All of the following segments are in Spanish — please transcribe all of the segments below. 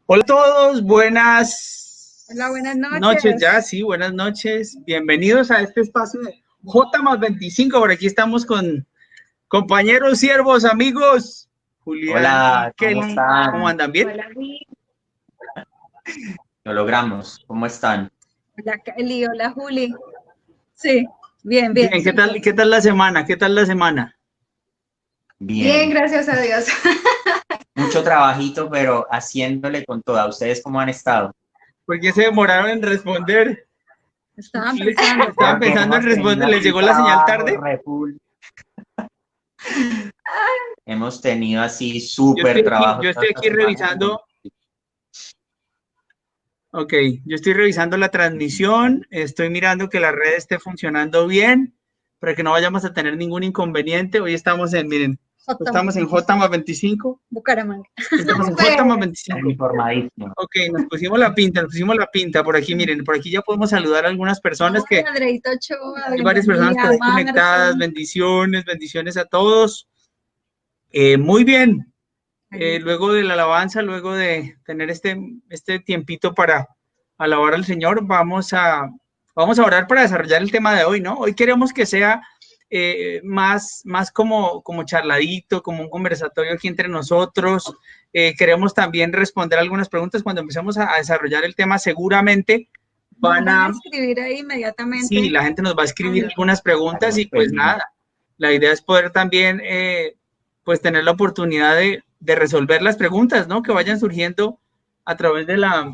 Hola a todos, buenas Hola, buenas noches noches. ya, sí, buenas noches. Bienvenidos a este espacio de J más 25. Por aquí estamos con compañeros, siervos, amigos. Julián y Hola, ¿cómo Kelly, ¿cómo están? andan? ¿Bien? Hola, Luis. Lo logramos. ¿Cómo están? Hola, Kelly. Hola, Juli. Sí, bien, bien, Bien, súper. qué tal la semana? ¿Qué tal la semana? Bien, Bien. gracias a Dios. Mucho trabajito, pero haciéndole con toda. ¿Ustedes cómo han estado? ¿Por qué se demoraron en responder? Estaban pensando. Estaban Porque pensando en hemos responder, tenido ¿les así llegó la señal trabajo, tarde? re full. Hemos tenido así Yo súper estoy aquí, trabajo yo toda estoy esta aquí semana. revisando. Ok, yo estoy revisando la transmisión, estoy mirando que la red esté funcionando bien, para que no vayamos a tener ningún inconveniente. Hoy estamos en, miren, estamos en J más 25, Bucaramanga. estamos en J más 25. Informadísimo. Ok, nos pusimos la pinta por aquí, miren, por aquí ya podemos saludar a algunas personas Ay, que Andreita Ochoa, hay varias personas por bienvenida. ahí conectadas, Marce. bendiciones, bendiciones a todos. Muy bien, luego de la alabanza, luego de tener este tiempito para alabar al Señor, vamos a orar para desarrollar el tema de hoy, ¿no? Hoy queremos que sea más como charladito, como un conversatorio aquí entre nosotros. Queremos también responder algunas preguntas cuando empecemos a desarrollar el tema. Seguramente van Van a a, escribir ahí sí, inmediatamente. la gente nos va a escribir algunas preguntas y Estaremos pues pendientes. nada, la idea es poder también pues tener la oportunidad de resolver las preguntas, ¿no? Que vayan surgiendo a través de la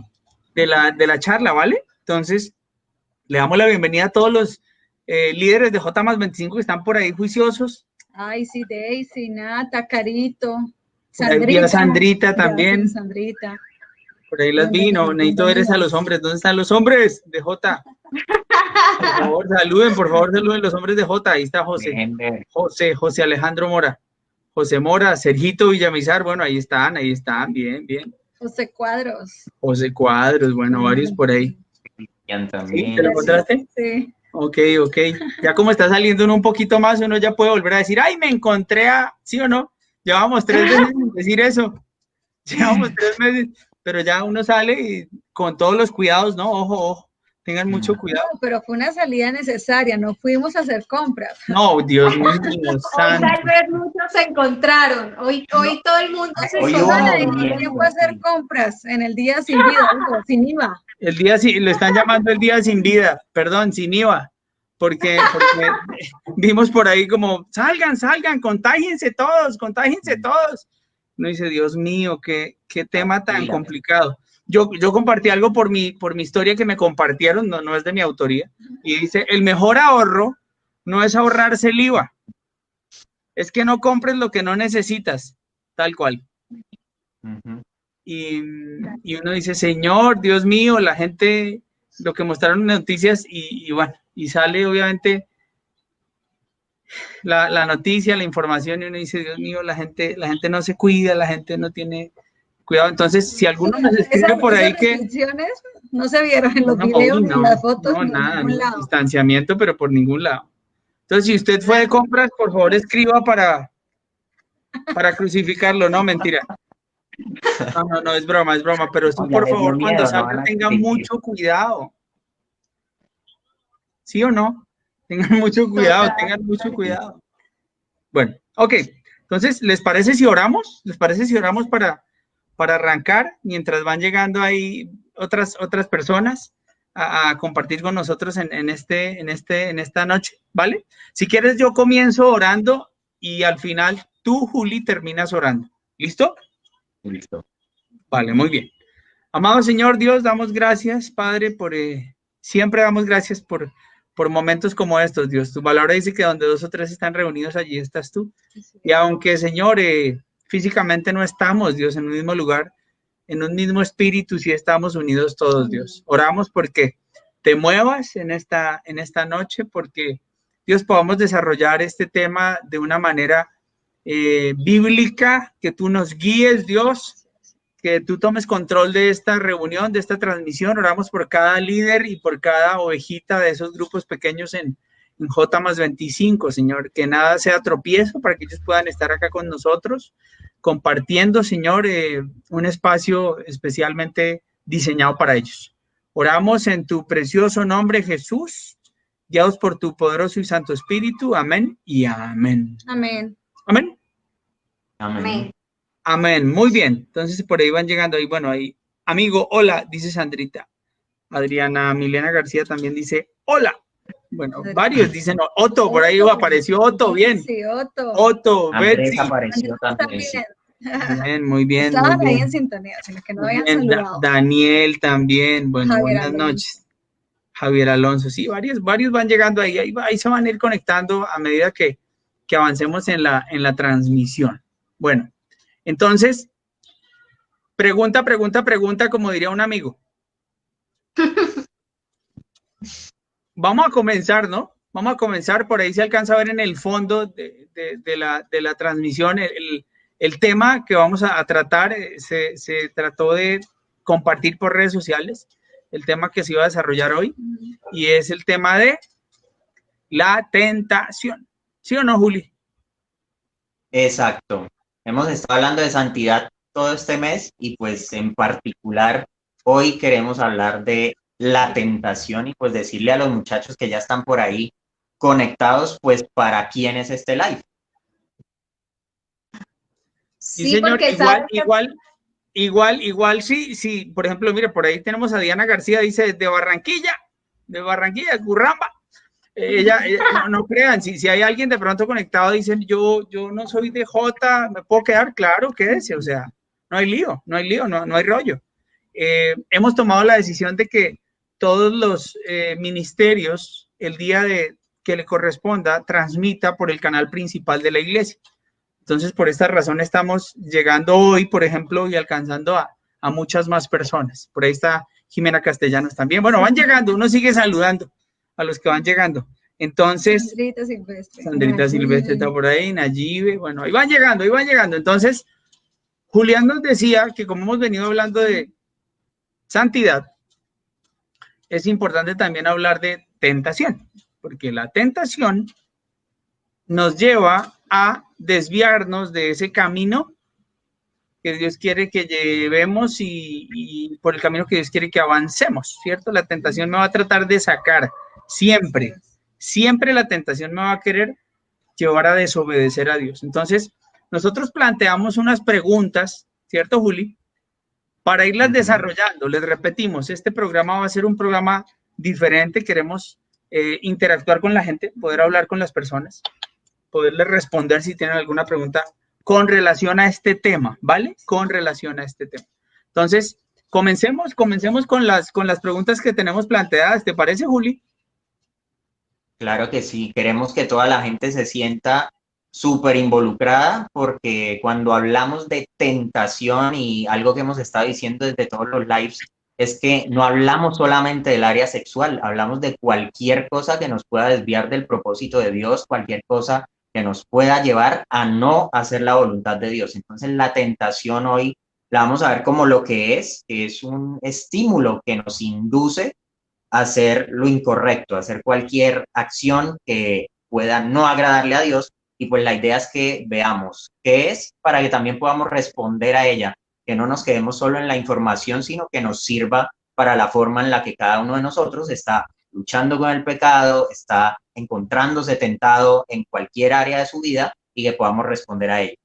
charla, ¿vale? Entonces, le damos la bienvenida a todos los líderes de J más 25 que están por ahí juiciosos. Ay, sí, Daisy, Nata, Carito, Por ahí vi a Sandrita. Sandrita Ya, sí, también. Sandrita. Por ahí las vi, no, Bienvenidas, necesito ver a bienvenidas. los hombres. ¿Dónde están los hombres de J? Por favor, saluden los hombres de J. Ahí está José. Dejen ver. José Alejandro Mora. José Mora, Sergito Villamizar, bueno, ahí están, bien, bien. José Cuadros. José Cuadros, bueno, varios por ahí. Cristian ¿Sí? ¿Te lo también, sí. encontraste? Sí. Ok, ok. Ya como está saliendo uno un poquito más, uno ya puede volver a decir, ay, me encontré a, ¿sí o no? Llevamos 3 meses sin decir eso. Llevamos 3 meses, pero ya uno sale y con todos los cuidados, ¿no? Ojo, ojo, tengan mucho No, cuidado. pero fue una salida necesaria, no fuimos a hacer compras. No, Dios mío, Hoy santo. tal vez muchos se encontraron. No, Hoy todo el mundo se Hoy No hubo encontró. le dediqué tiempo a movimiento, hacer sí. compras en el día sin vida, digo, sin IVA. el día lo están llamando el día sin vida, perdón, sin IVA, porque vimos por ahí como, salgan, contágiense todos. No dice, Dios mío, qué tema tan Tranquila. complicado. Yo compartí algo por mi historia que me compartieron, no es de mi autoría, y dice, el mejor ahorro no es ahorrarse el IVA, es que no compres lo que no necesitas, tal cual. Ujú. Y uno dice, Señor, Dios mío, la gente, lo que mostraron en noticias y bueno, y sale obviamente la noticia, la información y uno dice, Dios mío, la gente no se cuida, la gente no tiene cuidado. Entonces, si alguno nos escribe por ahí Esas que restricciones no se vieron en los no, videos ni en las fotos no, ni en nada, ningún no, lado. distanciamiento, pero por ningún lado. Entonces, si usted fue de compras, por favor escriba para crucificarlo, no, mentira. No, es broma, pero sí, No, ya por les dio favor, cuando miedo, no salga van a tenga exigir. mucho cuidado. ¿Sí o no? Tengan mucho cuidado, Total. tengan mucho cuidado. Bueno, ok. Entonces, ¿les parece si oramos? ¿Les parece si oramos para arrancar mientras van llegando ahí otras personas a compartir con nosotros en esta noche? ¿Vale? Si quieres, yo comienzo orando y al final tú, Juli, terminas orando. ¿Listo? Listo. Vale, muy bien. Amado Señor Dios, damos gracias, Padre, siempre damos gracias por momentos como estos, Dios. Tu palabra dice que donde dos o tres están reunidos, allí estás tú. Y aunque, Señor, físicamente no estamos, Dios, en un mismo lugar, en un mismo espíritu, sí estamos unidos todos, Dios. Oramos porque te muevas en esta noche, porque, Dios, podamos desarrollar este tema de una manera bíblica, que tú nos guíes, Dios, que tú tomes control de esta reunión, de esta transmisión. Oramos por cada líder y por cada ovejita de esos grupos pequeños en J más 25, Señor, que nada sea tropiezo para que ellos puedan estar acá con nosotros. compartiendo, Señor, un espacio especialmente diseñado para ellos. Oramos en tu precioso nombre, Jesús, guiados por tu poderoso y santo Espíritu. Amén y amén. Amén. Amén. Amén. Amén. Muy bien. Entonces por ahí van llegando. Ahí, bueno, ahí. Amigo, hola, dice Sandrita. Adriana Milena García también dice, hola. Bueno, varios dicen, Otto, por ahí apareció Otto, bien. Sí, Otto. Otto, Andrés Betsy. apareció también. Sí. Bien, muy bien. Estaban muy ahí bien. en sintonía, sino que no Muy habían bien, saludado. Daniel también. Bueno, Javier buenas Alonso. noches. Javier Alonso, sí, varios van llegando ahí, ahí se van a ir conectando a medida que avancemos en la transmisión. Bueno, entonces, pregunta, como diría un amigo. Vamos a comenzar, ¿no? Vamos a comenzar, por ahí se alcanza a ver en el fondo de la transmisión, el tema que vamos a tratar, se trató de compartir por redes sociales, el tema que se iba a desarrollar hoy, y es el tema de la tentación. ¿Sí o no, Juli? Exacto. Hemos estado hablando de santidad todo este mes y pues en particular hoy queremos hablar de la tentación y pues decirle a los muchachos que ya están por ahí conectados, pues para quién es este live. Sí, Sí, señor, porque igual, sí, por ejemplo, mire, por ahí tenemos a Diana García, dice, de Barranquilla, Curramba. Ella no crean, si hay alguien de pronto conectado, dicen, yo no soy de J, ¿me puedo quedar? Claro, quédese, o sea, no hay lío, no hay rollo. Hemos tomado la decisión de que todos los ministerios, el día que le corresponda, transmita por el canal principal de la iglesia. Entonces, por esta razón estamos llegando hoy, por ejemplo, y alcanzando a muchas más personas. Por ahí está Jimena Castellanos también. Bueno, van llegando, uno sigue saludando a los que van llegando. Entonces, Sandrita Silvestre está por ahí, Nayibe, bueno, ahí van llegando. Entonces, Julián nos decía que como hemos venido hablando de santidad, es importante también hablar de tentación, porque la tentación nos lleva a desviarnos de ese camino que Dios quiere que llevemos y por el camino que Dios quiere que avancemos, ¿cierto? La tentación me va a tratar de sacar siempre la tentación me va a querer llevar a desobedecer a Dios. Entonces, nosotros planteamos unas preguntas, ¿cierto, Juli? Para irlas desarrollando. Les repetimos, este programa va a ser un programa diferente, queremos interactuar con la gente, poder hablar con las personas, poderles responder si tienen alguna pregunta con relación a este tema, ¿vale? Con relación a este tema. Entonces, comencemos con las preguntas que tenemos planteadas. ¿Te parece, Juli? Claro que sí, queremos que toda la gente se sienta súper involucrada porque cuando hablamos de tentación y algo que hemos estado diciendo desde todos los lives es que no hablamos solamente del área sexual, hablamos de cualquier cosa que nos pueda desviar del propósito de Dios, cualquier cosa que nos pueda llevar a no hacer la voluntad de Dios. Entonces la tentación hoy la vamos a ver como lo que es un estímulo que nos induce a hacer lo incorrecto, a hacer cualquier acción que pueda no agradarle a Dios. Y pues la idea es que veamos qué es para que también podamos responder a ella, que no nos quedemos solo en la información, sino que nos sirva para la forma en la que cada uno de nosotros está luchando con el pecado, está encontrándose tentado en cualquier área de su vida y que podamos responder a ello.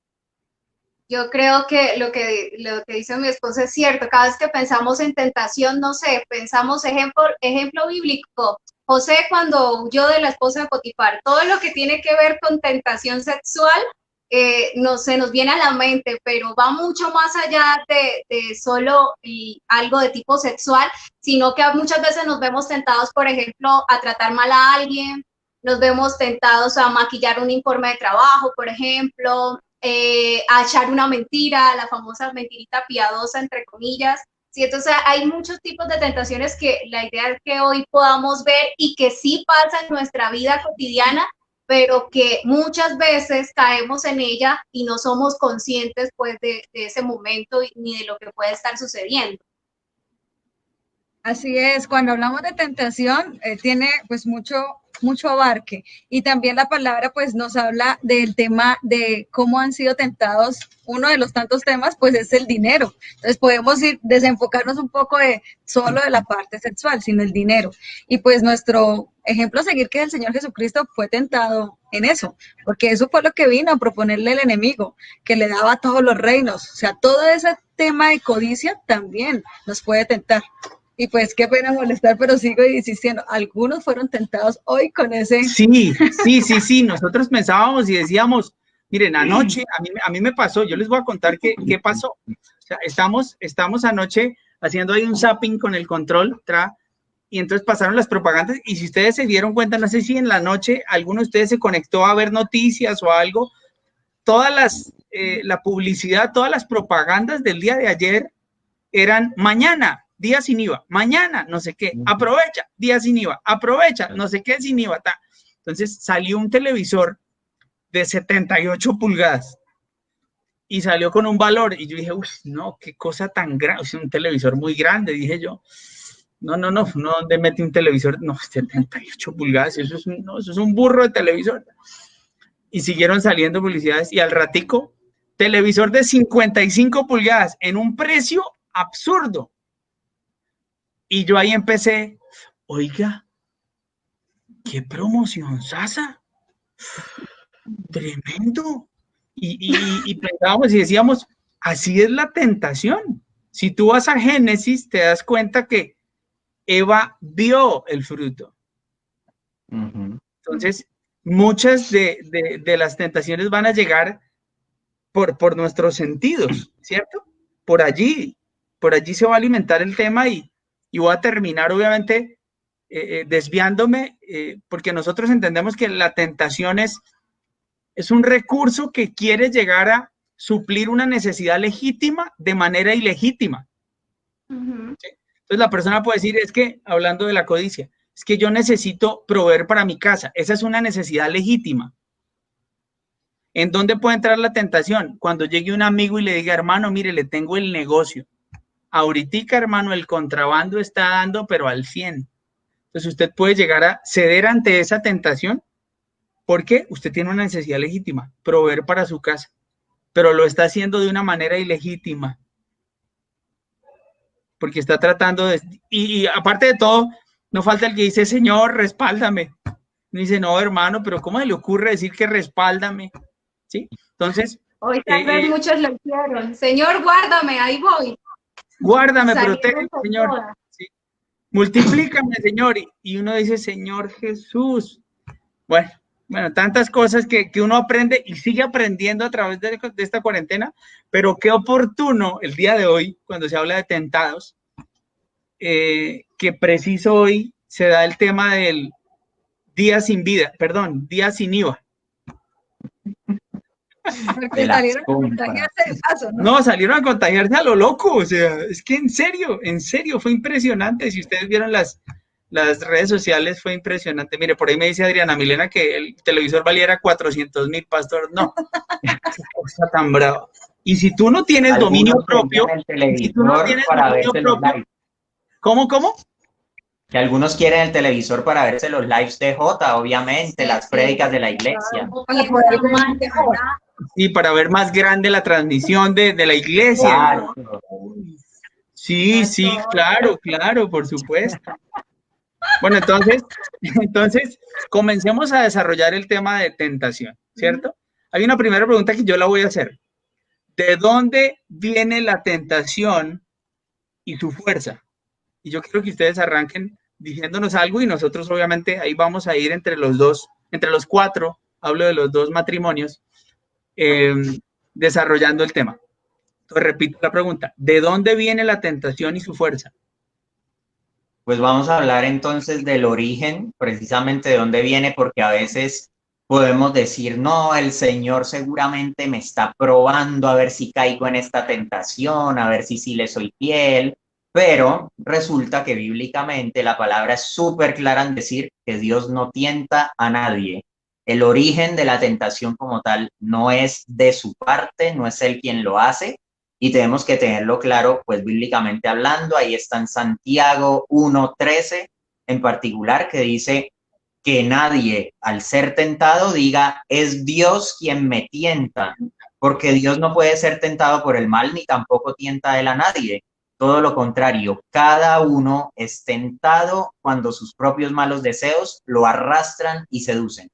Yo creo que lo que dice mi esposo es cierto. Cada vez que pensamos en tentación, no sé, pensamos ejemplo bíblico. José cuando huyó de la esposa de Potifar, todo lo que tiene que ver con tentación sexual se nos viene a la mente, pero va mucho más allá de solo algo de tipo sexual, sino que muchas veces nos vemos tentados, por ejemplo, a tratar mal a alguien, nos vemos tentados a maquillar un informe de trabajo, por ejemplo, a echar una mentira, la famosa mentirita piadosa, entre comillas. Sí, entonces hay muchos tipos de tentaciones que la idea es que hoy podamos ver y que sí pasa en nuestra vida cotidiana, pero que muchas veces caemos en ella y no somos conscientes pues de ese momento ni de lo que puede estar sucediendo. Así es, cuando hablamos de tentación, tiene pues mucho abarque, y también la palabra pues nos habla del tema de cómo han sido tentados. Uno de los tantos temas pues es el dinero. Entonces podemos desenfocarnos un poco de solo de la parte sexual, sino el dinero. Y pues nuestro ejemplo a seguir, que es el Señor Jesucristo, fue tentado en eso, porque eso fue lo que vino a proponerle el enemigo, que le daba todos los reinos. O sea, todo ese tema de codicia también nos puede tentar. Y pues qué pena molestar, pero sigo insistiendo, algunos fueron tentados hoy con ese... Sí, nosotros pensábamos y decíamos, miren, anoche, a mí me pasó, yo les voy a contar qué pasó. O sea, estamos anoche haciendo ahí un zapping con el control, y entonces pasaron las propagandas, y si ustedes se dieron cuenta, no sé si en la noche alguno de ustedes se conectó a ver noticias o algo, la publicidad, todas las propagandas del día de ayer eran mañana, día sin IVA, mañana, no sé qué, aprovecha, día sin IVA, aprovecha, no sé qué, sin IVA. Entonces salió un televisor de 78 pulgadas y salió con un valor, y yo dije, uff, no, qué cosa tan grande, es un televisor muy grande, dije yo. No, ¿dónde mete un televisor? No, 78 pulgadas, eso es un burro de televisor. Y siguieron saliendo publicidades, y al ratico, televisor de 55 pulgadas en un precio absurdo. Y yo ahí empecé, oiga, qué promoción, Sasa, tremendo. Y pensábamos y decíamos, así es la tentación. Si tú vas a Génesis, te das cuenta que Eva vio el fruto. Entonces, muchas de las tentaciones van a llegar por nuestros sentidos, ¿cierto? Por allí se va a alimentar el tema, y voy a terminar, obviamente, desviándome, porque nosotros entendemos que la tentación es un recurso que quiere llegar a suplir una necesidad legítima de manera ilegítima. ¿Sí? Entonces la persona puede decir, es que, hablando de la codicia, es que yo necesito proveer para mi casa. Esa es una necesidad legítima. ¿En dónde puede entrar la tentación? Cuando llegue un amigo y le diga, hermano, mire, le tengo el negocio. Ahorita, hermano, el contrabando está dando, pero al 100. Entonces usted puede llegar a ceder ante esa tentación, porque usted tiene una necesidad legítima, proveer para su casa, pero lo está haciendo de una manera ilegítima, porque está tratando de... Y aparte de todo, no falta el que dice, Señor, respáldame. Y dice, no, hermano, pero ¿cómo se le ocurre decir que respáldame? ¿Sí? Entonces... Hoy tal vez muchos lo hicieron. Señor, guárdame, ahí voy. Guárdame, protege, Señor. ¿Sí? Multiplícame, Señor. Y uno dice, Señor Jesús. Bueno, tantas cosas que uno aprende y sigue aprendiendo a través de esta cuarentena, pero qué oportuno el día de hoy, cuando se habla de tentados, que preciso hoy se da el tema del día sin IVA. Porque salieron a contagiarse de paso, ¿no? No, salieron a contagiarse a lo loco, o sea, es que en serio, fue impresionante. Si ustedes vieron las redes sociales, fue impresionante. Mire, por ahí me dice Adriana Milena que el televisor valiera 400,000, pastor. No, qué cosa tan brava. Y si tú no tienes dominio propio, ¿Cómo? Que algunos quieren el televisor para verse los lives de Jota, obviamente, las prédicas de la iglesia. Sí, para ver más grande la transmisión de la iglesia. Claro. Sí, claro, por supuesto. Bueno, entonces comencemos a desarrollar el tema de tentación, ¿cierto? Hay una primera pregunta que yo la voy a hacer. ¿De dónde viene la tentación y su fuerza? Y yo quiero que ustedes arranquen diciéndonos algo, y nosotros obviamente ahí vamos a ir entre los cuatro, hablo de los dos matrimonios, desarrollando el tema. Entonces repito la pregunta, ¿de dónde viene la tentación y su fuerza? Pues vamos a hablar entonces del origen, precisamente de dónde viene, porque a veces podemos decir, no, el Señor seguramente me está probando a ver si caigo en esta tentación, a ver si le soy fiel, pero resulta que bíblicamente la palabra es súper clara en decir que Dios no tienta a nadie. El origen de la tentación como tal no es de su parte, no es Él quien lo hace, y tenemos que tenerlo claro, pues bíblicamente hablando. Ahí está en Santiago 1:13 en particular, que dice que nadie al ser tentado diga, es Dios quien me tienta, porque Dios no puede ser tentado por el mal ni tampoco tienta él a nadie. Todo lo contrario, cada uno es tentado cuando sus propios malos deseos lo arrastran y seducen.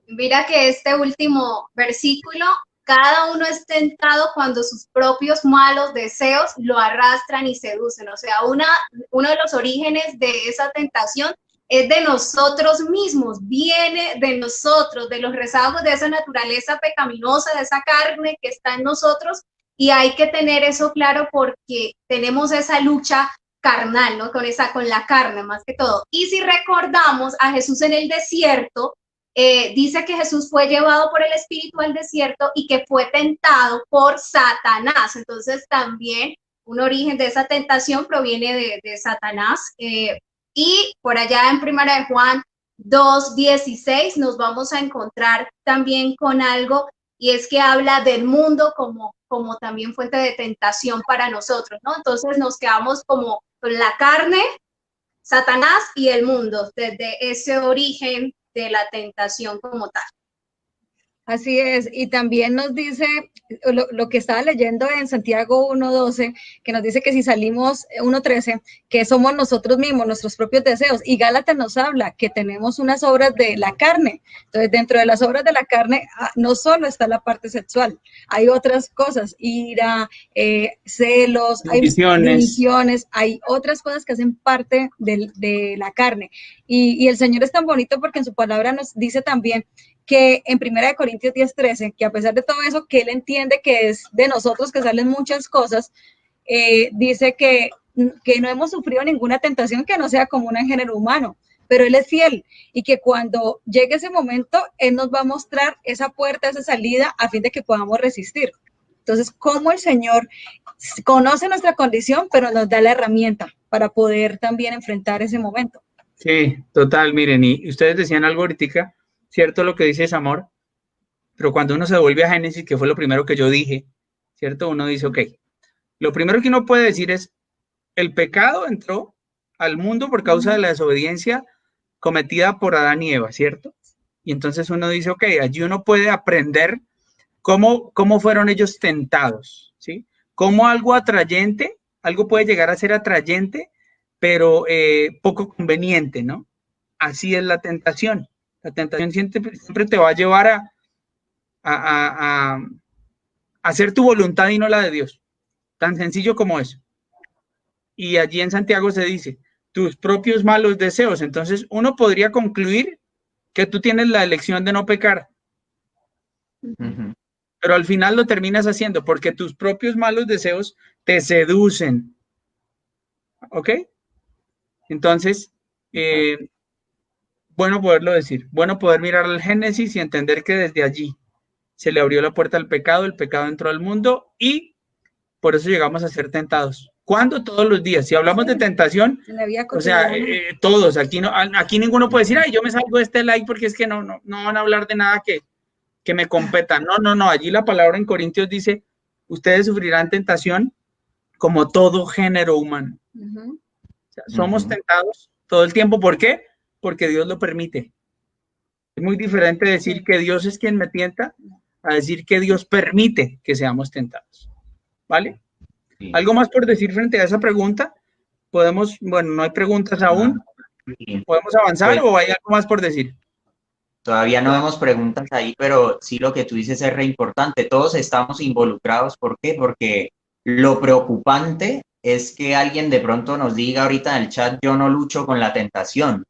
Mira que este último versículo, cada uno es tentado cuando sus propios malos deseos lo arrastran y seducen. O sea, uno de los orígenes de esa tentación es de nosotros mismos, viene de nosotros, de los rezagos de esa naturaleza pecaminosa, de esa carne que está en nosotros, y hay que tener eso claro porque tenemos esa lucha carnal, ¿no? Con la carne más que todo. Y si recordamos a Jesús en el desierto, dice que Jesús fue llevado por el Espíritu al desierto y que fue tentado por Satanás. Entonces también un origen de esa tentación proviene de Satanás. Y por allá en 1 de Juan 2:16 nos vamos a encontrar también con algo, y es que habla del mundo como también fuente de tentación para nosotros, ¿no? Entonces nos quedamos como con la carne, Satanás y el mundo, desde ese origen de la tentación como tal. Así es, y también nos dice lo que estaba leyendo en Santiago 1:12, que nos dice que si salimos 1:13, que somos nosotros mismos, nuestros propios deseos, y Gálatas nos habla que tenemos unas obras de la carne. Entonces, dentro de las obras de la carne, no solo está la parte sexual, hay otras cosas, ira, celos, hay divisiones, hay otras cosas que hacen parte de la carne. Y el Señor es tan bonito porque en su palabra nos dice también que en 1 Corintios 10:13, que a pesar de todo eso, que él entiende que es de nosotros que salen muchas cosas, dice que no hemos sufrido ninguna tentación que no sea común en género humano, pero él es fiel y que cuando llegue ese momento, él nos va a mostrar esa puerta, esa salida, a fin de que podamos resistir. Entonces, cómo el Señor conoce nuestra condición, pero nos da la herramienta para poder también enfrentar ese momento. Sí, total, miren, y ustedes decían algo ahorita, cierto lo que dice Samor, pero cuando uno se vuelve a Génesis, que fue lo primero que yo dije, cierto, uno dice, ok, lo primero que uno puede decir es, el pecado entró al mundo por causa de la desobediencia cometida por Adán y Eva, ¿cierto? Y entonces uno dice, ok, allí uno puede aprender cómo fueron ellos tentados, ¿sí? Cómo algo atrayente, algo puede llegar a ser atrayente, pero poco conveniente, ¿no? Así es la tentación. La tentación siempre te va a llevar a hacer tu voluntad y no la de Dios. Tan sencillo como eso. Y allí en Santiago se dice, tus propios malos deseos. Entonces uno podría concluir que tú tienes la elección de no pecar. Pero al final lo terminas haciendo porque tus propios malos deseos te seducen. ¿Ok? Entonces, bueno poderlo decir, bueno poder mirar al Génesis y entender que desde allí se le abrió la puerta al pecado, el pecado entró al mundo y por eso llegamos a ser tentados. ¿Cuándo? Todos los días. Si hablamos de tentación, o sea, todos, aquí ninguno puede decir, ay, yo me salgo de este like porque es que no van a hablar de nada que me competa. No, allí la palabra en Corintios dice, ustedes sufrirán tentación como todo género humano. O sea, somos tentados todo el tiempo. ¿Por qué? Porque Dios lo permite. Es muy diferente decir que Dios es quien me tienta a decir que Dios permite que seamos tentados. ¿Vale? Sí. ¿Algo más por decir frente a esa pregunta? Podemos, bueno, no hay preguntas aún. Sí. ¿Podemos avanzar o hay algo más por decir? Todavía no vemos preguntas ahí, pero sí lo que tú dices es re importante. Todos estamos involucrados. ¿Por qué? Porque lo preocupante es que alguien de pronto nos diga ahorita en el chat, yo no lucho con la tentación,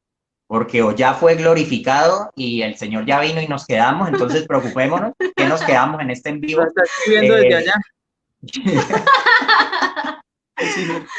porque o ya fue glorificado y el Señor ya vino y nos quedamos, entonces preocupémonos que nos quedamos en este en vivo. Lo está escribiendo desde allá.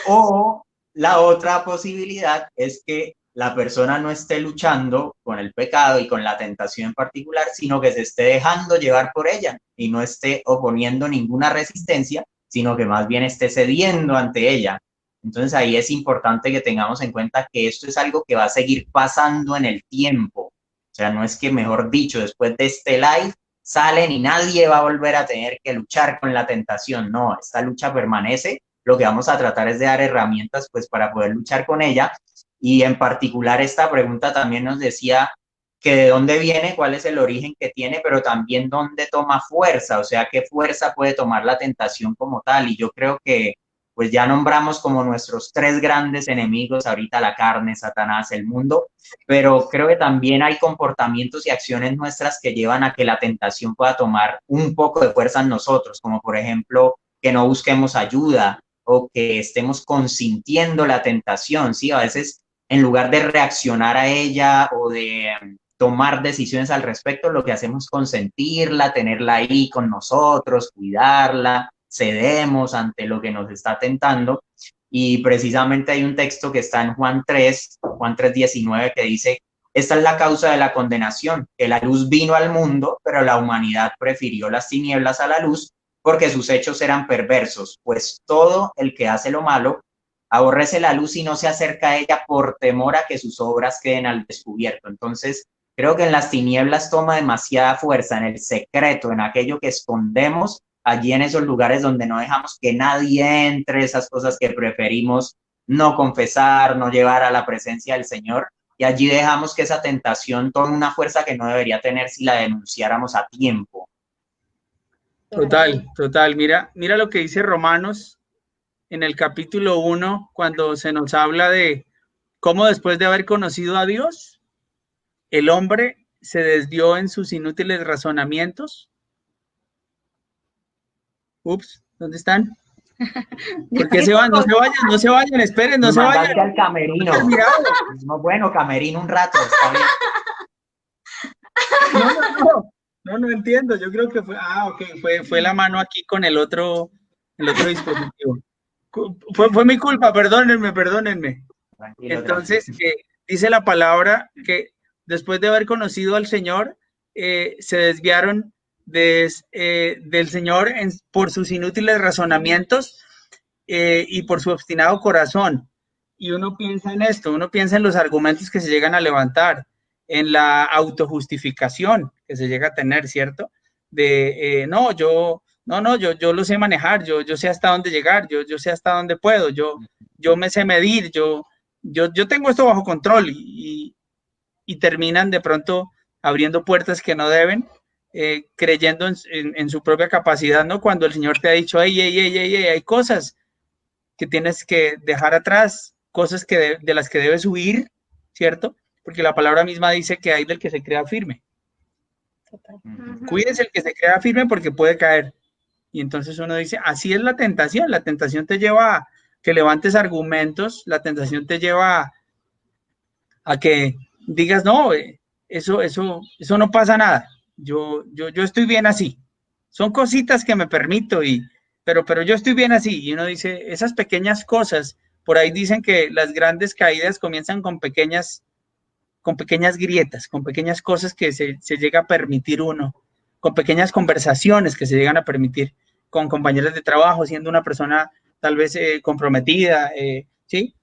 O la otra posibilidad es que la persona no esté luchando con el pecado y con la tentación en particular, sino que se esté dejando llevar por ella y no esté oponiendo ninguna resistencia, sino que más bien esté cediendo ante ella. Entonces ahí es importante que tengamos en cuenta que esto es algo que va a seguir pasando en el tiempo. O sea, no es que, mejor dicho, después de este live salen y nadie va a volver a tener que luchar con la tentación. No, esta lucha permanece. Lo que vamos a tratar es de dar herramientas pues para poder luchar con ella. Y en particular esta pregunta también nos decía que de dónde viene, cuál es el origen que tiene, pero también dónde toma fuerza, o sea, qué fuerza puede tomar la tentación como tal. Y yo creo que pues ya nombramos como nuestros tres grandes enemigos, ahorita la carne, Satanás, el mundo, pero creo que también hay comportamientos y acciones nuestras que llevan a que la tentación pueda tomar un poco de fuerza en nosotros, como por ejemplo que no busquemos ayuda o que estemos consintiendo la tentación, ¿sí? A veces en lugar de reaccionar a ella o de tomar decisiones al respecto, lo que hacemos es consentirla, tenerla ahí con nosotros, cuidarla, cedemos ante lo que nos está tentando. Y precisamente hay un texto que está en Juan 3:19, que dice, esta es la causa de la condenación, que la luz vino al mundo, pero la humanidad prefirió las tinieblas a la luz porque sus hechos eran perversos, pues todo el que hace lo malo aborrece la luz y no se acerca a ella por temor a que sus obras queden al descubierto. Entonces, creo que en las tinieblas toma demasiada fuerza, en el secreto, en aquello que escondemos, allí en esos lugares donde no dejamos que nadie entre, esas cosas que preferimos no confesar, no llevar a la presencia del Señor, y allí dejamos que esa tentación tome una fuerza que no debería tener si la denunciáramos a tiempo. Total, total. Mira lo que dice Romanos en el capítulo 1, cuando se nos habla de cómo después de haber conocido a Dios, el hombre se desvió en sus inútiles razonamientos. Ups, ¿dónde están? ¿Por qué se van? No se vayan, esperen, no se vayan. Al camerino. No, bueno, camerino un rato, está bien. No entiendo. Yo creo que fue la mano aquí con el otro dispositivo. Fue mi culpa, perdónenme. Tranquilo, entonces, dice la palabra que después de haber conocido al Señor, se desviaron del Señor por sus inútiles razonamientos y por su obstinado corazón. Y uno piensa en esto, uno piensa en los argumentos que se llegan a levantar, en la autojustificación que se llega a tener, ¿cierto? De, yo lo sé manejar, yo sé hasta dónde llegar, yo sé hasta dónde puedo, yo me sé medir, yo tengo esto bajo control y terminan de pronto abriendo puertas que no deben, creyendo en su propia capacidad, ¿no? Cuando el Señor te ha dicho, hay cosas que tienes que dejar atrás, cosas de las que debes huir, ¿cierto? Porque la palabra misma dice que hay del que se crea firme. Cuídese el que se crea firme porque puede caer. Y entonces uno dice, así es la tentación te lleva a que levantes argumentos, la tentación te lleva a que digas, no, eso no pasa nada, yo estoy bien así, son cositas que me permito, pero yo estoy bien así. Y uno dice, esas pequeñas cosas, por ahí dicen que las grandes caídas comienzan con pequeñas grietas, con pequeñas cosas que se llega a permitir uno, con pequeñas conversaciones que se llegan a permitir con compañeros de trabajo, siendo una persona tal vez comprometida, ¿sí?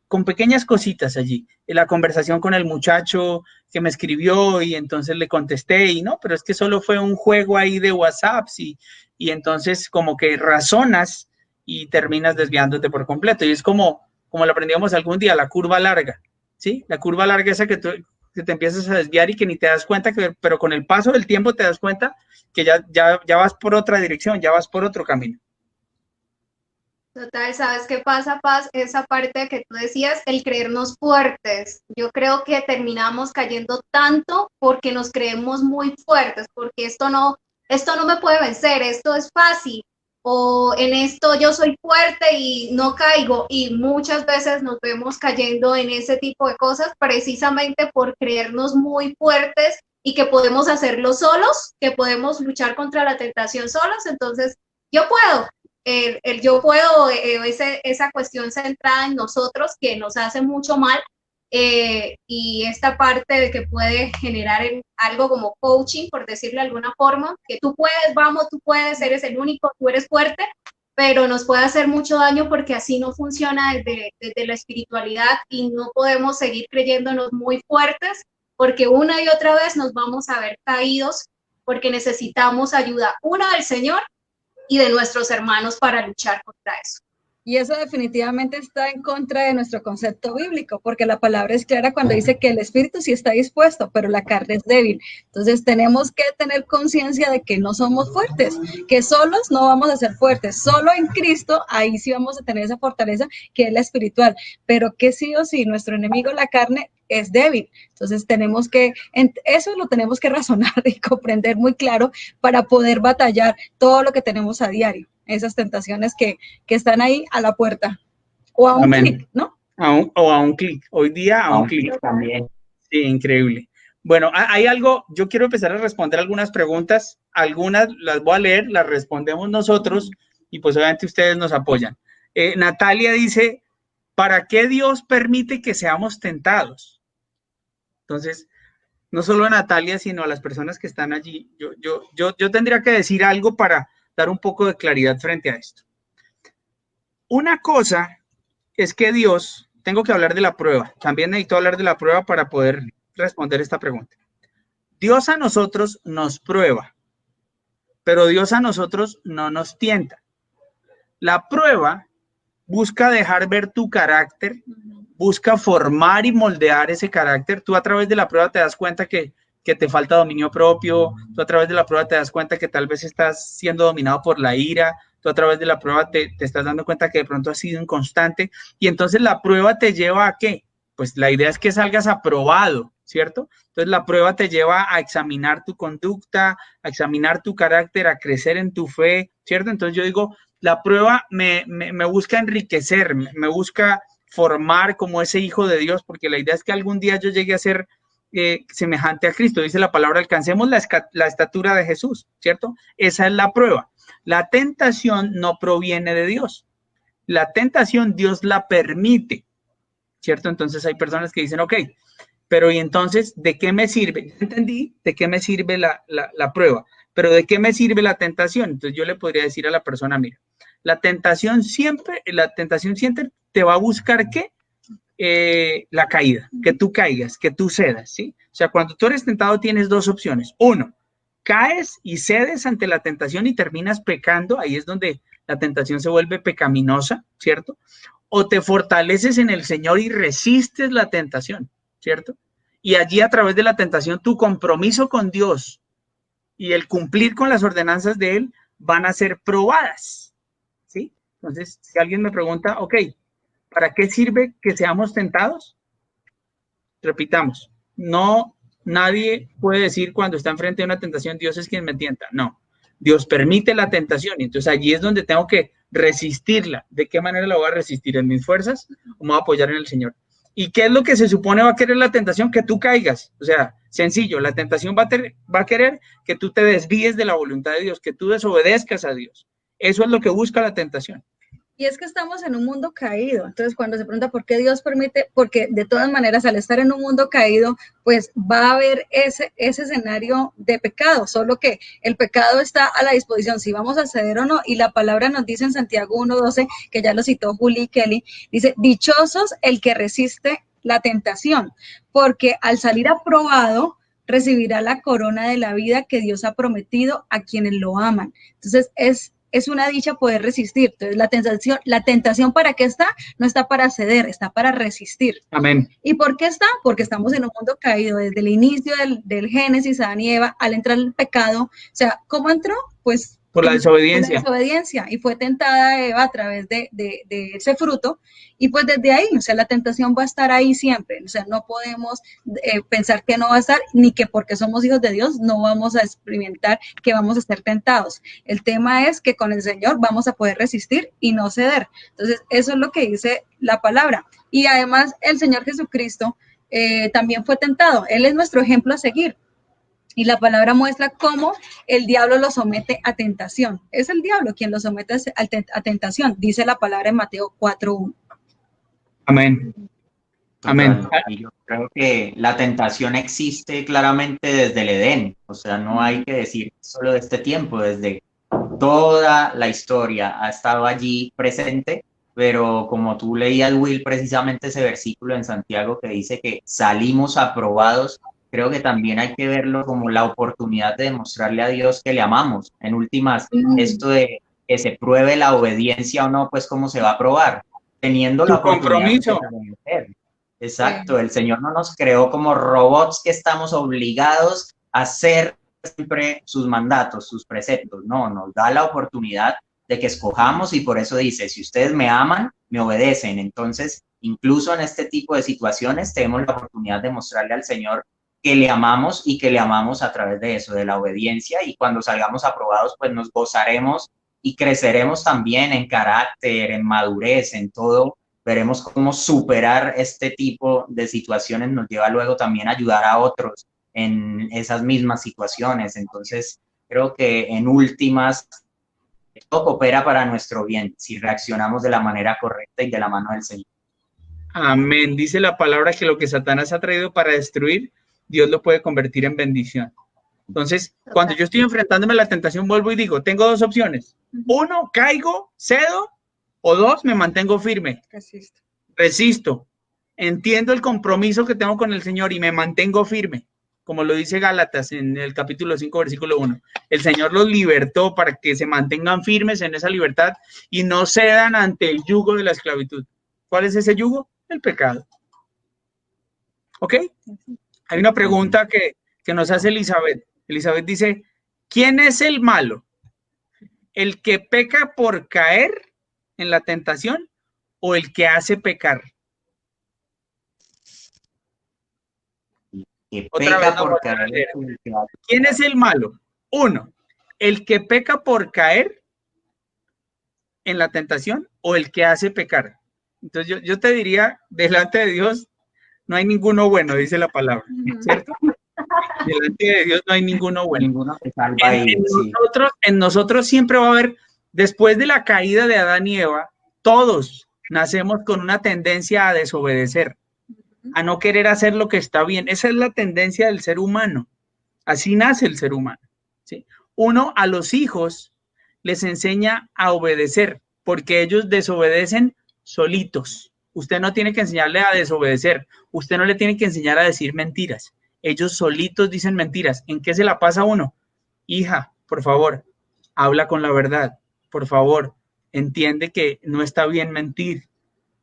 Con pequeñas cositas allí. La conversación con el muchacho que me escribió y entonces le contesté y no, pero es que solo fue un juego ahí de WhatsApp y entonces como que razonas y terminas desviándote por completo. Y es como lo aprendíamos algún día, la curva larga. ¿Sí? La curva larga esa que te empiezas a desviar y que ni te das cuenta, pero con el paso del tiempo te das cuenta que ya vas por otra dirección, ya vas por otro camino. Total, ¿sabes qué pasa, Paz? Esa parte que tú decías, el creernos fuertes. Yo creo que terminamos cayendo tanto porque nos creemos muy fuertes, porque esto no me puede vencer, esto es fácil. O en esto yo soy fuerte y no caigo, y muchas veces nos vemos cayendo en ese tipo de cosas precisamente por creernos muy fuertes y que podemos hacerlo solos, que podemos luchar contra la tentación solos. Entonces, yo puedo, el yo puedo, esa cuestión centrada en nosotros que nos hace mucho mal. Y esta parte de que puede generar algo como coaching, por decirlo de alguna forma, que tú puedes, vamos, tú puedes, eres el único, tú eres fuerte, pero nos puede hacer mucho daño porque así no funciona desde la espiritualidad y no podemos seguir creyéndonos muy fuertes porque una y otra vez nos vamos a ver caídos porque necesitamos ayuda, una del Señor y de nuestros hermanos para luchar contra eso. Y eso definitivamente está en contra de nuestro concepto bíblico, porque la palabra es clara cuando dice que el espíritu sí está dispuesto, pero la carne es débil. Entonces tenemos que tener conciencia de que no somos fuertes, que solos no vamos a ser fuertes, solo en Cristo, ahí sí vamos a tener esa fortaleza que es la espiritual, pero que sí o sí, nuestro enemigo, la carne, es débil. Entonces tenemos que, eso lo tenemos que razonar y comprender muy claro para poder batallar todo lo que tenemos a diario, esas tentaciones que están ahí a la puerta o a un clic, ¿no? O a un clic, hoy día a un clic también. Sí, increíble. Bueno, hay algo, yo quiero empezar a responder algunas preguntas, algunas las voy a leer, las respondemos nosotros y pues obviamente ustedes nos apoyan. Natalia dice, ¿para qué Dios permite que seamos tentados? Entonces, no solo a Natalia, sino a las personas que están allí, yo tendría que decir algo para dar un poco de claridad frente a esto. Una cosa es que Dios, tengo que hablar de la prueba, también necesito hablar de la prueba para poder responder esta pregunta. Dios a nosotros nos prueba, pero Dios a nosotros no nos tienta. La prueba busca dejar ver tu carácter, busca formar y moldear ese carácter. Tú a través de la prueba te das cuenta que te falta dominio propio, tú a través de la prueba te das cuenta que tal vez estás siendo dominado por la ira, tú a través de la prueba te estás dando cuenta que de pronto has sido inconstante y entonces la prueba te lleva ¿a qué? Pues la idea es que salgas aprobado, ¿cierto? Entonces la prueba te lleva a examinar tu conducta, a examinar tu carácter, a crecer en tu fe, ¿cierto? Entonces yo digo, la prueba me busca enriquecer, me busca formar como ese hijo de Dios, porque la idea es que algún día yo llegue a ser semejante a Cristo. Dice la palabra, alcancemos la estatura de Jesús, ¿cierto? Esa es la prueba. La tentación no proviene de Dios. La tentación Dios la permite, ¿cierto? Entonces hay personas que dicen, ok, pero ¿y entonces de qué me sirve? Yo entendí de qué me sirve la prueba, pero ¿de qué me sirve la tentación? Entonces yo le podría decir a la persona, mira, la tentación siempre te va a buscar ¿qué? La caída, que tú caigas, que tú cedas, ¿sí? O sea, cuando tú eres tentado tienes dos opciones. Uno, caes y cedes ante la tentación y terminas pecando, ahí es donde la tentación se vuelve pecaminosa, ¿cierto? O te fortaleces en el Señor y resistes la tentación, ¿cierto? Y allí a través de la tentación tu compromiso con Dios y el cumplir con las ordenanzas de Él van a ser probadas, ¿sí? Entonces, si alguien me pregunta, ok, ¿para qué sirve que seamos tentados? Repitamos, no, nadie puede decir cuando está enfrente de una tentación, Dios es quien me tienta. No, Dios permite la tentación y entonces allí es donde tengo que resistirla. ¿De qué manera la voy a resistir? ¿En mis fuerzas o me voy a apoyar en el Señor? ¿Y qué es lo que se supone va a querer la tentación? Que tú caigas. O sea, sencillo, la tentación va a querer que tú te desvíes de la voluntad de Dios, que tú desobedezcas a Dios. Eso es lo que busca la tentación. Y es que estamos en un mundo caído. Entonces, cuando se pregunta por qué Dios permite, porque de todas maneras, al estar en un mundo caído, pues va a haber ese escenario de pecado, solo que el pecado está a la disposición, si vamos a ceder o no. Y la palabra nos dice en Santiago 1:12, que ya lo citó Juli y Kelly, dice, dichosos el que resiste la tentación, porque al salir aprobado, recibirá la corona de la vida que Dios ha prometido a quienes lo aman. Entonces, es una dicha poder resistir. Entonces, la tentación ¿para qué está? No está para ceder, está para resistir. Amén. ¿Y por qué está? Porque estamos en un mundo caído. Desde el inicio del Génesis, Adán y Eva, al entrar el pecado, o sea, ¿cómo entró? Pues por la desobediencia. Por la desobediencia. Y fue tentada Eva a través de ese fruto. Y pues desde ahí, o sea, la tentación va a estar ahí siempre. O sea, no podemos pensar que no va a estar, ni que porque somos hijos de Dios no vamos a experimentar que vamos a estar tentados. El tema es que con el Señor vamos a poder resistir y no ceder. Entonces, eso es lo que dice la palabra. Y además, el Señor Jesucristo también fue tentado. Él es nuestro ejemplo a seguir. Y la palabra muestra cómo el diablo lo somete a tentación. Es el diablo quien lo somete a tentación, dice la palabra en Mateo 4:1. Amén. Amén. Y yo creo que la tentación existe claramente desde el Edén. O sea, no hay que decir solo de este tiempo, desde toda la historia ha estado allí presente. Pero como tú leías, Will, precisamente ese versículo en Santiago que dice que salimos aprobados, creo que también hay que verlo como la oportunidad de demostrarle a Dios que le amamos. En últimas, esto de que se pruebe la obediencia o no, pues cómo se va a probar, teniendo la Tu oportunidad de compromiso. obedecer. Exacto, el Señor no nos creó como robots que estamos obligados a hacer siempre sus mandatos, sus preceptos. No, nos da la oportunidad de que escojamos y por eso dice, si ustedes me aman, me obedecen. Entonces, incluso en este tipo de situaciones tenemos la oportunidad de mostrarle al Señor que le amamos y que le amamos a través de eso, de la obediencia, y cuando salgamos aprobados, pues nos gozaremos y creceremos también en carácter, en madurez, en todo. Veremos cómo superar este tipo de situaciones nos lleva luego también a ayudar a otros en esas mismas situaciones. Entonces, creo que en últimas, todo coopera para nuestro bien si reaccionamos de la manera correcta y de la mano del Señor. Amén. Dice la palabra que lo que Satanás ha traído para destruir, Dios lo puede convertir en bendición. Entonces, cuando yo estoy enfrentándome a la tentación, vuelvo y digo, tengo dos opciones. Uno, caigo, cedo, o dos, me mantengo firme. Resisto. Entiendo el compromiso que tengo con el Señor y me mantengo firme, como lo dice Gálatas en el capítulo 5, versículo 1. El Señor los libertó para que se mantengan firmes en esa libertad y no cedan ante el yugo de la esclavitud. ¿Cuál es ese yugo? El pecado. ¿Ok? Hay una pregunta que nos hace Elizabeth. Elizabeth dice, ¿quién es el malo? ¿El que peca por caer en la tentación o el que hace pecar? Otra vez, por caer. ¿Quién es el malo? Uno, ¿el que peca por caer en la tentación o el que hace pecar? Entonces yo te diría, delante de Dios no hay ninguno bueno, dice la palabra, ¿cierto? Delante de Dios no hay ninguno bueno. Ninguno se salva ahí, sí. En nosotros siempre va a haber, después de la caída de Adán y Eva, todos nacemos con una tendencia a desobedecer, a no querer hacer lo que está bien. Esa es la tendencia del ser humano. Así nace el ser humano, ¿sí? Uno a los hijos les enseña a obedecer, porque ellos desobedecen solitos. Usted no tiene que enseñarle a desobedecer. Usted no le tiene que enseñar a decir mentiras. Ellos solitos dicen mentiras. ¿En qué se la pasa uno? Hija, por favor, habla con la verdad. Por favor, entiende que no está bien mentir.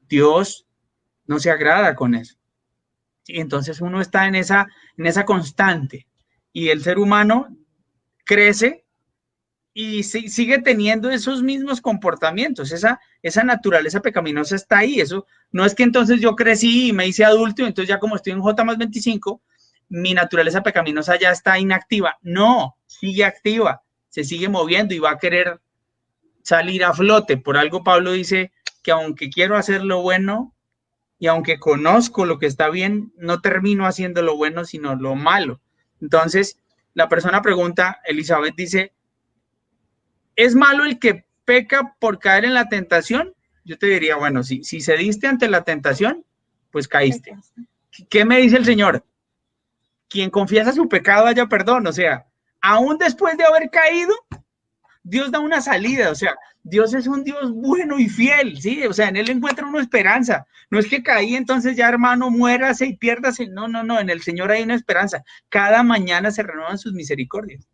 Dios no se agrada con eso. Y entonces uno está en esa constante. Y el ser humano crece y sigue teniendo esos mismos comportamientos, esa naturaleza pecaminosa está ahí. Eso no es que entonces yo crecí y me hice adulto y entonces ya como estoy en J+25, mi naturaleza pecaminosa ya está inactiva. No, sigue activa, se sigue moviendo y va a querer salir a flote. Por algo Pablo dice que aunque quiero hacer lo bueno y aunque conozco lo que está bien, no termino haciendo lo bueno, sino lo malo. Entonces, la persona pregunta, Elizabeth dice, ¿es malo el que peca por caer en la tentación? Yo te diría, bueno, si cediste ante la tentación, pues caíste. ¿Qué me dice el Señor? Quien confiesa su pecado haya perdón. O sea, aún después de haber caído, Dios da una salida. O sea, Dios es un Dios bueno y fiel, ¿sí? O sea, en Él encuentra una esperanza. No es que caí, entonces ya, hermano, muérase y piérdase. No, no, no. En el Señor hay una esperanza. Cada mañana se renuevan sus misericordias.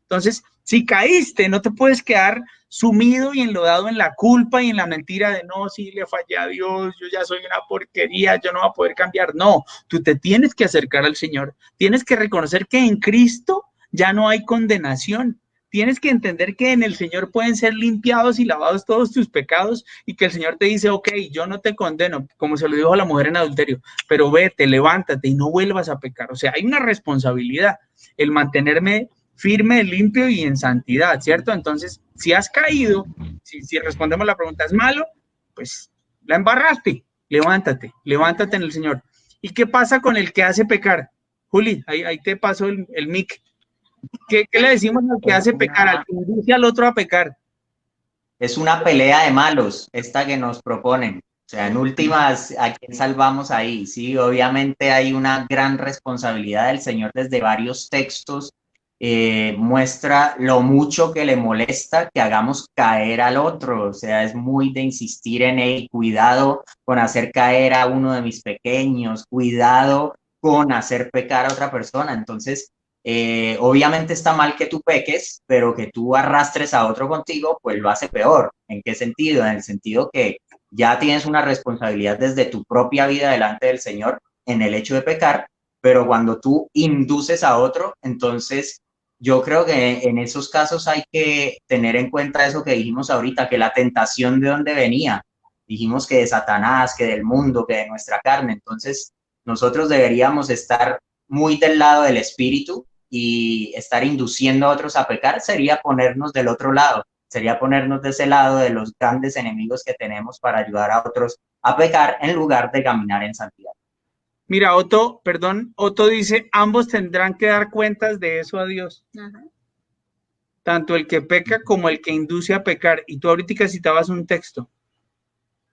Entonces, si caíste, no te puedes quedar sumido y enlodado en la culpa y en la mentira de no, sí, le fallé a Dios, yo ya soy una porquería, yo no voy a poder cambiar. No, tú te tienes que acercar al Señor. Tienes que reconocer que en Cristo ya no hay condenación. Tienes que entender que en el Señor pueden ser limpiados y lavados todos tus pecados y que el Señor te dice, ok, yo no te condeno, como se lo dijo a la mujer en adulterio, pero vete, levántate y no vuelvas a pecar. O sea, hay una responsabilidad, el mantenerme firme, limpio y en santidad, ¿cierto? Entonces, si has caído, si respondemos la pregunta, ¿es malo? Pues la embarraste, levántate en el Señor. ¿Y qué pasa con el que hace pecar? Juli, ahí te paso el mic. ¿Qué le decimos al que hace pecar, al que induce al otro a pecar? Es una pelea de malos, esta que nos proponen. O sea, en últimas, ¿a quién salvamos ahí? Sí, obviamente hay una gran responsabilidad del Señor desde varios textos. Muestra lo mucho que le molesta que hagamos caer al otro. O sea, es muy de insistir en él, cuidado con hacer caer a uno de mis pequeños, cuidado con hacer pecar a otra persona. Entonces, obviamente está mal que tú peques, pero que tú arrastres a otro contigo, pues lo hace peor. ¿En qué sentido? En el sentido que ya tienes una responsabilidad desde tu propia vida delante del Señor en el hecho de pecar, pero cuando tú induces a otro, entonces yo creo que en esos casos hay que tener en cuenta eso que dijimos ahorita, que la tentación de dónde venía. Dijimos que de Satanás, que del mundo, que de nuestra carne. Entonces, nosotros deberíamos estar muy del lado del espíritu, y estar induciendo a otros a pecar sería ponernos del otro lado, sería ponernos de ese lado de los grandes enemigos que tenemos para ayudar a otros a pecar en lugar de caminar en santidad. Mira, Otto dice, ambos tendrán que dar cuentas de eso a Dios. Ajá. Tanto el que peca como el que induce a pecar. Y tú ahorita citabas un texto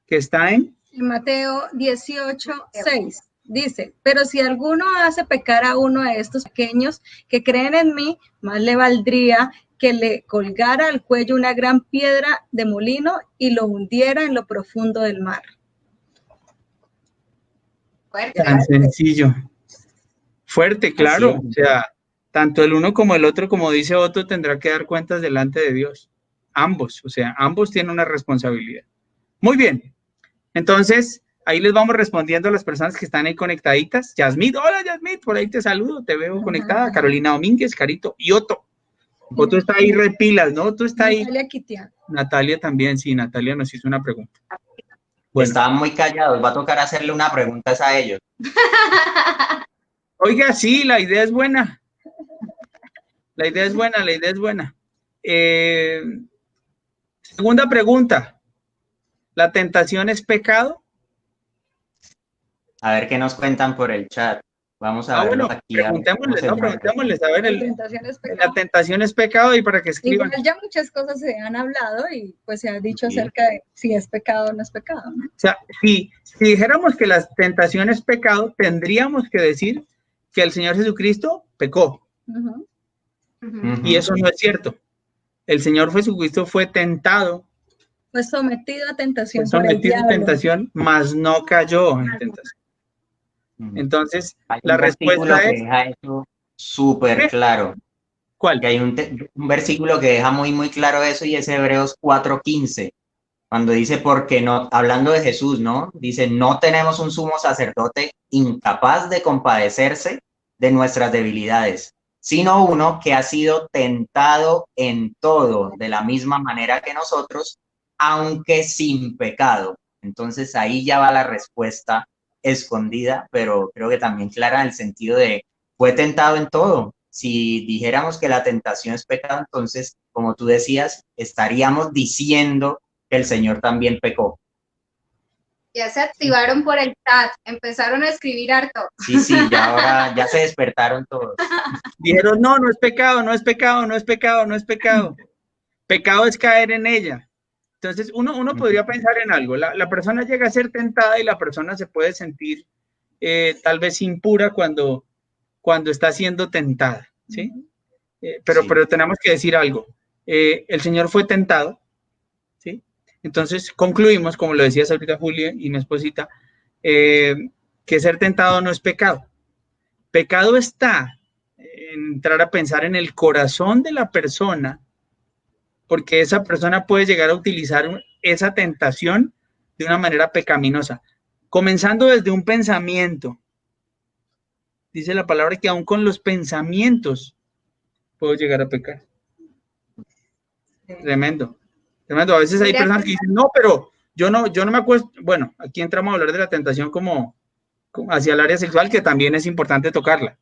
que está en Mateo 18:6 dice, pero si alguno hace pecar a uno de estos pequeños que creen en mí, más le valdría que le colgara al cuello una gran piedra de molino y lo hundiera en lo profundo del mar. Fuerte. tan sencillo. Fuerte, claro. Así es. O sea, tanto el uno como el otro, como dice Otto, tendrá que dar cuentas delante de Dios. Ambos, o sea, ambos tienen una responsabilidad. Muy bien. Entonces, ahí les vamos respondiendo a las personas que están ahí conectaditas. Yasmith, hola Yasmith, por ahí te saludo, te veo conectada. Carolina Domínguez, Carito y Otto. Otto está ahí repilas, ¿no? Otto está ahí. Natalia Quitián. Natalia también, sí, Natalia nos hizo una pregunta. Bueno, Estaban muy callados, va a tocar hacerle una pregunta a ellos. oiga, sí, la idea es buena. La idea es buena, la idea es buena. Segunda pregunta. ¿La tentación es pecado? A ver qué nos cuentan por el chat. Vamos a verlo Bueno, aquí. A ver cómo se mueve. preguntémosles. A ver, La tentación es pecado. la tentación es pecado y para que escriban. Igual ya muchas cosas se han hablado y pues se ha dicho Sí. acerca de si es pecado o no es pecado, ¿no? O sea, si dijéramos que la tentación es pecado, tendríamos que decir que el Señor Jesucristo pecó. Ujú. Ujú. Y eso no es cierto. El Señor Jesucristo fue tentado, Fue sometido a tentación fue por el sometido a diablo. tentación, mas no cayó en tentación. Ujú. Entonces, Hay la un versículo respuesta que es, deja eso súper claro. ¿cuál? Que hay un versículo que deja muy, muy claro eso, y es Hebreos 4:15, cuando dice, porque no, hablando de Jesús, ¿no? Dice, no tenemos un sumo sacerdote incapaz de compadecerse de nuestras debilidades, sino uno que ha sido tentado en todo de la misma manera que nosotros, aunque sin pecado. Entonces ahí ya va la respuesta escondida, pero creo que también clara en el sentido de, fue tentado en todo. Si dijéramos que la tentación es pecado, entonces, como tú decías, estaríamos diciendo que el Señor también pecó. Ya se activaron por el chat, empezaron a escribir harto. Sí, sí, ya ahora ya se despertaron todos. Dijeron, no, no es pecado, no es pecado, no es pecado, no es pecado. Pecado es caer en ella. Entonces, uno podría pensar en algo. La persona llega a ser tentada y la persona se puede sentir tal vez impura cuando está siendo tentada, ¿sí? Pero tenemos que decir algo. El Señor fue tentado, ¿sí? Entonces, concluimos, como lo decías ahorita Julia y mi esposita, que ser tentado no es pecado. Pecado está en entrar a pensar en el corazón de la persona, porque esa persona puede llegar a utilizar esa tentación de una manera pecaminosa, comenzando desde un pensamiento. Dice la palabra que aún con los pensamientos puedo llegar a pecar. Tremendo, tremendo. A veces hay personas que dicen, no, pero yo no me acuesto. Bueno, aquí entramos a hablar de la tentación como hacia el área sexual, que también es importante tocarla.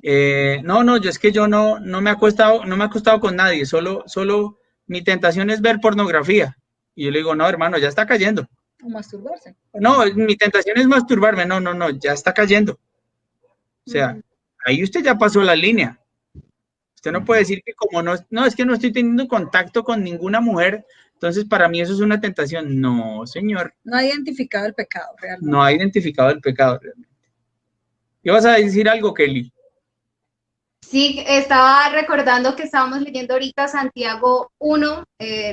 Yo es que yo no me he acostado con nadie, solo mi tentación es ver pornografía. Y yo le digo, no, hermano, ya está cayendo. O masturbarse. No, mi tentación es masturbarme. No, ya está cayendo. O sea, ahí usted ya pasó la línea. Usted no puede decir que como no, es que no estoy teniendo contacto con ninguna mujer, entonces para mí eso es una tentación. No, señor. No ha identificado el pecado realmente. No ha identificado el pecado realmente. ¿Ibas a decir algo, Kelly? Sí, estaba recordando que estábamos leyendo ahorita Santiago 1,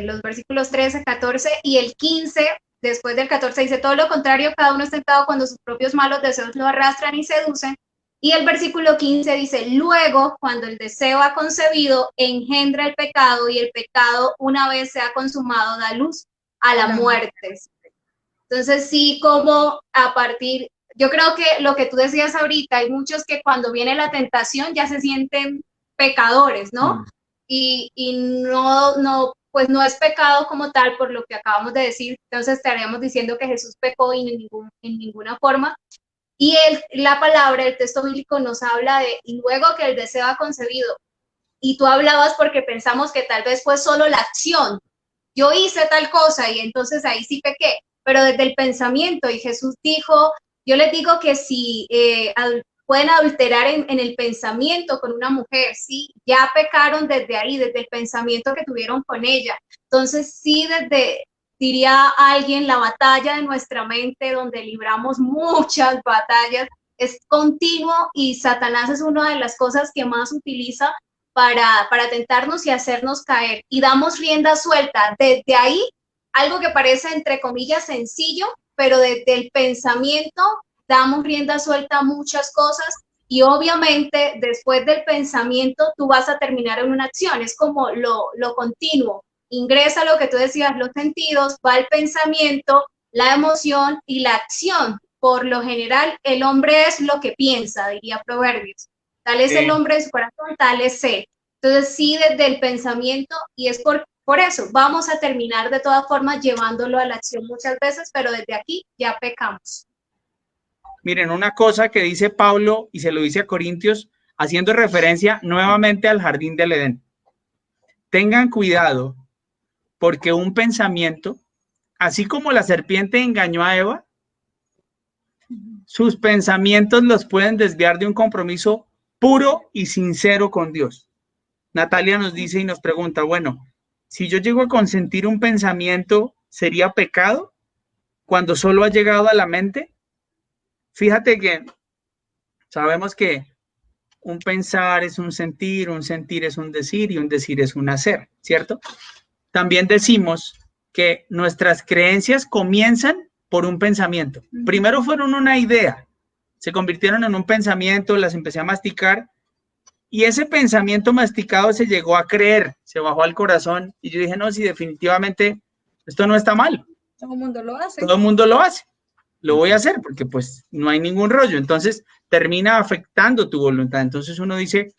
los versículos 13, 14 y el 15, después del 14 dice, todo lo contrario, cada uno es tentado cuando sus propios malos deseos lo arrastran y seducen. Y el versículo 15 dice, luego, cuando el deseo ha concebido, engendra el pecado, y el pecado, una vez se ha consumado, da luz a la muerte. Entonces, sí, como a partir, yo creo que lo que tú decías ahorita, hay muchos que cuando viene la tentación ya se sienten pecadores, ¿no? Y no, pues no es pecado como tal por lo que acabamos de decir, entonces estaríamos diciendo que Jesús pecó y en ninguna forma. Y la palabra, el texto bíblico nos habla de, y luego que el deseo ha concebido, y tú hablabas porque pensamos que tal vez fue solo la acción, yo hice tal cosa y entonces ahí sí pequé, pero desde el pensamiento, y Jesús dijo, yo les digo que si pueden adulterar en el pensamiento con una mujer, sí, ya pecaron desde ahí, desde el pensamiento que tuvieron con ella. Entonces sí, diría alguien, la batalla de nuestra mente, donde libramos muchas batallas, es continuo, y Satanás es una de las cosas que más utiliza para tentarnos y hacernos caer. Y damos rienda suelta. Desde ahí, algo que parece, entre comillas, sencillo, pero desde el pensamiento damos rienda suelta a muchas cosas, y obviamente después del pensamiento tú vas a terminar en una acción. Es como lo continuo. Ingresa lo que tú decías, los sentidos, va el pensamiento, la emoción y la acción. Por lo general, el hombre es lo que piensa, diría Proverbios. Tal es el hombre de su corazón, tal es él. Entonces, sí, desde el pensamiento, y es por eso, vamos a terminar de todas formas llevándolo a la acción muchas veces, pero desde aquí ya pecamos. Miren, una cosa que dice Pablo, y se lo dice a Corintios, haciendo referencia nuevamente al jardín del Edén. Tengan cuidado, porque un pensamiento, así como la serpiente engañó a Eva, sus pensamientos los pueden desviar de un compromiso puro y sincero con Dios. Natalia nos dice y nos pregunta, bueno, si yo llego a consentir un pensamiento, ¿sería pecado cuando solo ha llegado a la mente? Fíjate que sabemos que un pensar es un sentir es un decir y un decir es un hacer, ¿cierto? También decimos que nuestras creencias comienzan por un pensamiento. Primero fueron una idea, se convirtieron en un pensamiento, las empecé a masticar, y ese pensamiento masticado se llegó a creer, se bajó al corazón, y yo dije, no, si definitivamente esto no está mal. Todo el mundo lo hace. Todo el mundo lo hace. Lo voy a hacer porque pues no hay ningún rollo. Entonces termina afectando tu voluntad. Entonces uno dice,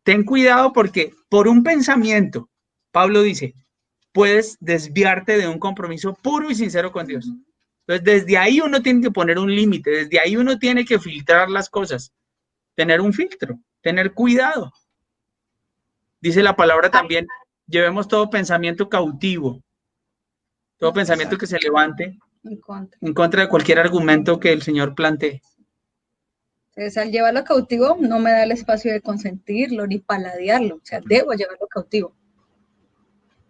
ten cuidado porque por un pensamiento, Pablo dice, puedes desviarte de un compromiso puro y sincero con Dios. Entonces desde ahí uno tiene que poner un límite, desde ahí uno tiene que filtrar las cosas, tener un filtro, tener cuidado. Dice la palabra también, llevemos todo pensamiento cautivo, todo pensamiento que se levante en contra de cualquier argumento que el Señor plantee. Entonces, al llevarlo cautivo, no me da el espacio de consentirlo ni paladearlo. O sea, debo llevarlo cautivo.